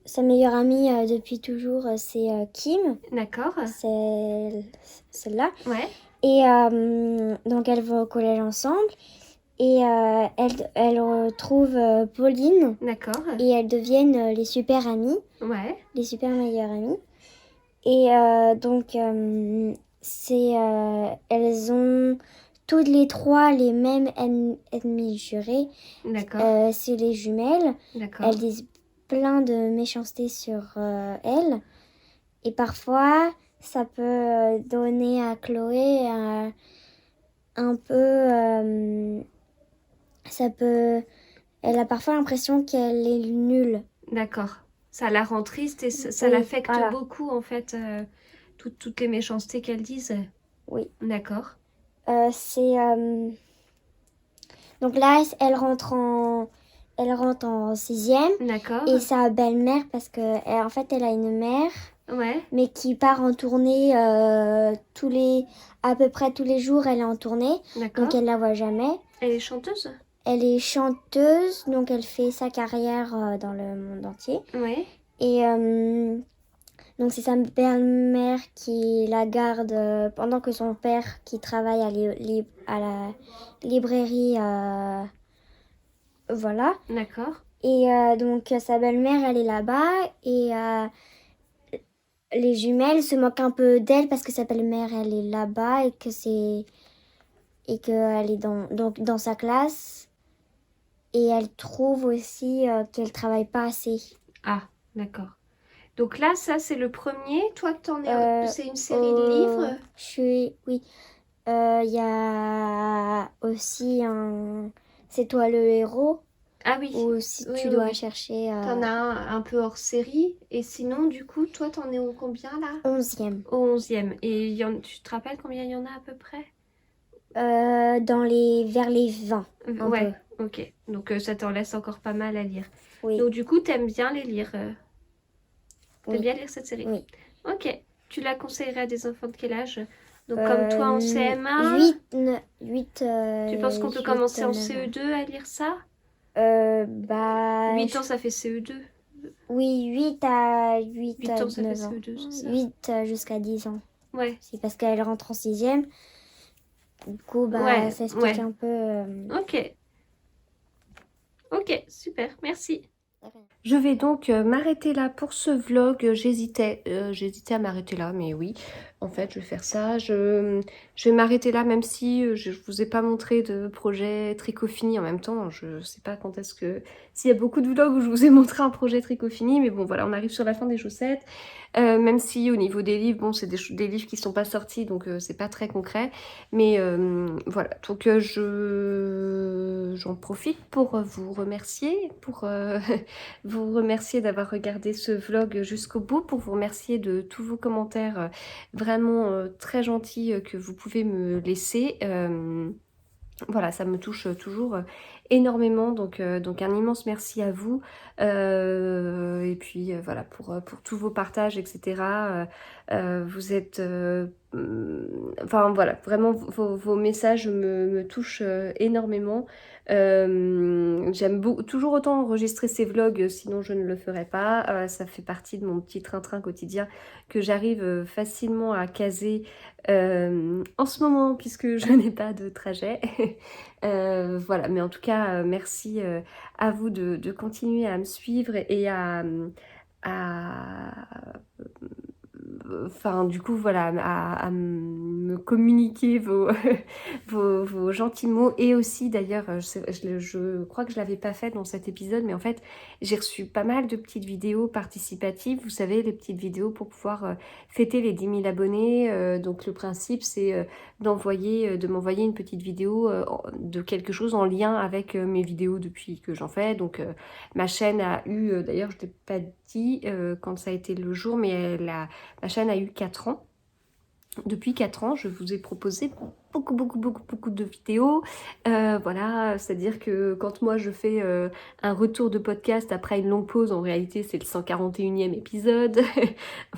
sa meilleure amie depuis toujours, c'est Kim. D'accord. C'est celle-là. Ouais. Et donc, elles vont au collège ensemble. Et elles retrouvent Pauline. D'accord. Et elles deviennent les super amies. Ouais. Les super meilleures amies. Et donc, elles ont toutes les trois les mêmes ennemis jurés. D'accord. C'est les jumelles. D'accord. Elles disent plein de méchanceté sur elles. Et parfois, ça peut donner à Chloé un peu... Elle a parfois l'impression qu'elle est nulle. D'accord. Ça la rend triste et ça Oui, l'affecte voilà. beaucoup, en fait, toutes les méchancetés qu'elles disent. Oui. D'accord. Donc là, elle rentre en 6e. D'accord. Et sa belle-mère, parce que en fait, elle a une mère, Ouais. mais qui part en tournée à peu près tous les jours, elle est en tournée. D'accord. Donc elle la voit jamais. Elle est chanteuse? Elle est chanteuse, donc elle fait sa carrière dans le monde entier. Ouais. Et donc c'est sa belle-mère qui la garde pendant que son père, qui travaille à la librairie, voilà. D'accord. Et donc sa belle-mère, elle est là-bas et les jumelles se moquent un peu d'elle parce que sa belle-mère, elle est là-bas et que c'est et qu'elle est dans sa classe et elle trouve aussi qu'elle travaille pas assez. Ah, d'accord. Donc là, ça, c'est le premier. Toi, c'est une série de livres? Oui. Il y a aussi un C'est toi le héros, Ah oui, ou si oui, tu oui, dois oui. chercher T'en as un peu hors série. Et sinon, du coup, toi, t'en es au combien là? 11e. Au 11e. Et tu te rappelles combien il y en a à peu près? Vers les 20, un peu. Ouais, ok. Donc ça t'en laisse encore pas mal à lire. Oui, Donc du coup, t'aimes bien les lire. T'aimes oui, bien lire cette série. oui. Ok. Tu la conseillerais à des enfants de quel âge? Donc comme toi en CM1, 8, tu penses qu'on peut 8, commencer en 9 ans. CE2 à lire ça? Bah, 8 ans, ça fait CE2. oui, 8 8 à ans, ça fait 9 ans. CE2, c'est ça? 8 jusqu'à 10 ans. Ouais, C'est parce qu'elle rentre en 6e. Du coup, bah, ouais, ça explique ouais. un peu. Ok, ok, super, merci. Rien. Je vais donc m'arrêter là pour ce vlog. J'hésitais à m'arrêter là, mais oui, en fait, je vais faire ça. Je vais m'arrêter là, même si je ne vous ai pas montré de projet tricot fini en même temps. Je sais pas quand est-ce que... S'il y a beaucoup de vlogs où je vous ai montré un projet tricot fini, mais bon, voilà, on arrive sur la fin des chaussettes. Même si au niveau des livres, bon, c'est des livres qui sont pas sortis, donc c'est pas très concret. Mais voilà, donc j'en profite pour vous remercier, pour vous remercier d'avoir regardé ce vlog jusqu'au bout, pour vous remercier de tous vos commentaires vraiment très gentils que vous pouvez me laisser. Voilà, ça me touche toujours énormément, donc un immense merci à vous. Et puis voilà, pour tous vos partages, etc. Vous êtes... enfin voilà, vraiment vos messages me touchent énormément. J'aime toujours autant enregistrer ces vlogs, sinon je ne le ferais pas. Ça fait partie de mon petit train-train quotidien que j'arrive facilement à caser en ce moment, puisque je n'ai pas de trajet. Voilà, mais en tout cas, merci à vous de continuer à me suivre et à enfin du coup voilà à me communiquer vos gentils mots, et aussi d'ailleurs je crois que je l'avais pas fait dans cet épisode, mais en fait j'ai reçu pas mal de petites vidéos participatives, vous savez, les petites vidéos pour pouvoir fêter les 10 000 abonnés. Donc le principe c'est de m'envoyer une petite vidéo de quelque chose en lien avec mes vidéos depuis que j'en fais. Donc ma chaîne a eu, d'ailleurs je ne t'ai pas dit quand ça a été le jour, mais ma chaîne a eu 4 ans. Depuis 4 ans, je vous ai proposé beaucoup de vidéos. Voilà, c'est-à-dire que quand moi je fais un retour de podcast après une longue pause, en réalité c'est le 141e épisode.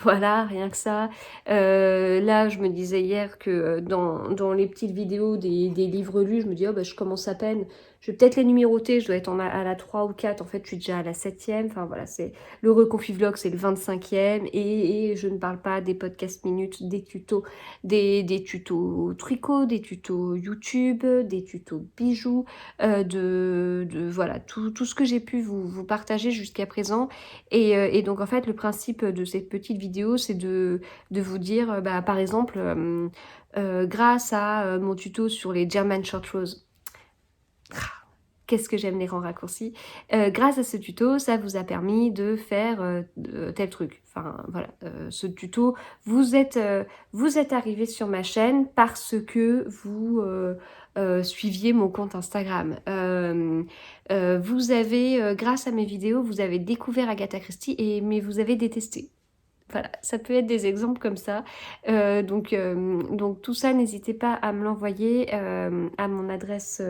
Voilà, rien que ça. Là, je me disais hier que dans les petites vidéos des livres lus, je me dis, oh, bah, je commence à peine. Je vais peut-être les numéroter, je dois être à la 3 ou 4. En fait, je suis déjà à la 7e. Enfin voilà, c'est le Reconfi Vlog, c'est le 25e. Et je ne parle pas des podcasts minutes, des tutos, des tutos tricot, des tutos YouTube, des tutos bijoux, voilà, tout ce que j'ai pu vous partager jusqu'à présent. Et donc en fait le principe de cette petite vidéo, c'est de vous dire, bah, par exemple, grâce à mon tuto sur les German Short Rows, qu'est-ce que j'aime les grands raccourcis, grâce à ce tuto, ça vous a permis de faire tel truc. Enfin voilà, ce tuto, vous êtes arrivé sur ma chaîne parce que vous suiviez mon compte Instagram. Vous avez, grâce à mes vidéos, vous avez découvert Agatha Christie, mais vous avez détesté. Voilà, ça peut être des exemples comme ça. Donc tout ça, n'hésitez pas à me l'envoyer à mon adresse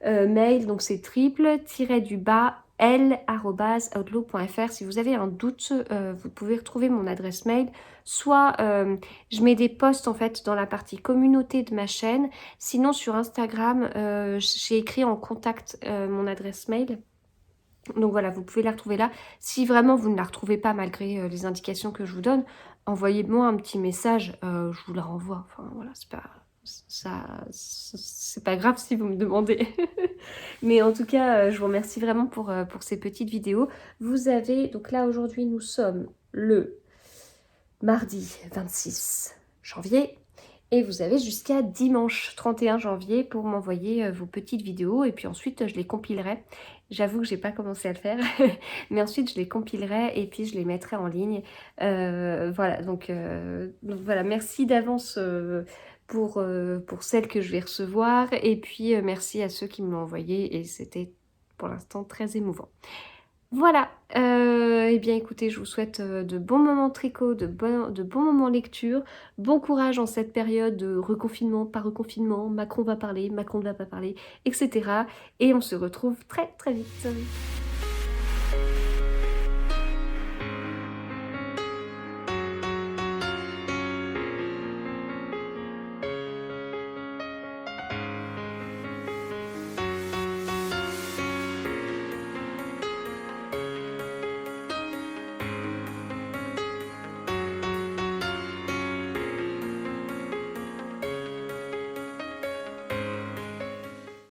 mail. Donc c'est triple-l@outlook.fr. Si vous avez un doute, vous pouvez retrouver mon adresse mail. Soit je mets des posts en fait dans la partie communauté de ma chaîne. Sinon sur Instagram, j'ai écrit en contact mon adresse mail. Donc voilà, vous pouvez la retrouver là. Si vraiment vous ne la retrouvez pas malgré les indications que je vous donne, envoyez-moi un petit message, je vous la renvoie. Enfin voilà, c'est pas grave si vous me demandez. Mais en tout cas, je vous remercie vraiment pour ces petites vidéos. Vous avez, donc là aujourd'hui nous sommes le mardi 26 janvier. Et vous avez jusqu'à dimanche 31 janvier pour m'envoyer vos petites vidéos et puis ensuite je les compilerai. J'avoue que j'ai pas commencé à le faire, mais ensuite je les compilerai et puis je les mettrai en ligne. Voilà, donc voilà, merci d'avance pour celles que je vais recevoir et puis merci à ceux qui me l'ont envoyé et c'était pour l'instant très émouvant. Voilà, eh bien écoutez, je vous souhaite de bons moments tricot, de bons moments lecture, bon courage en cette période de reconfinement, pas reconfinement, Macron va parler, Macron ne va pas parler, etc. Et on se retrouve très très vite.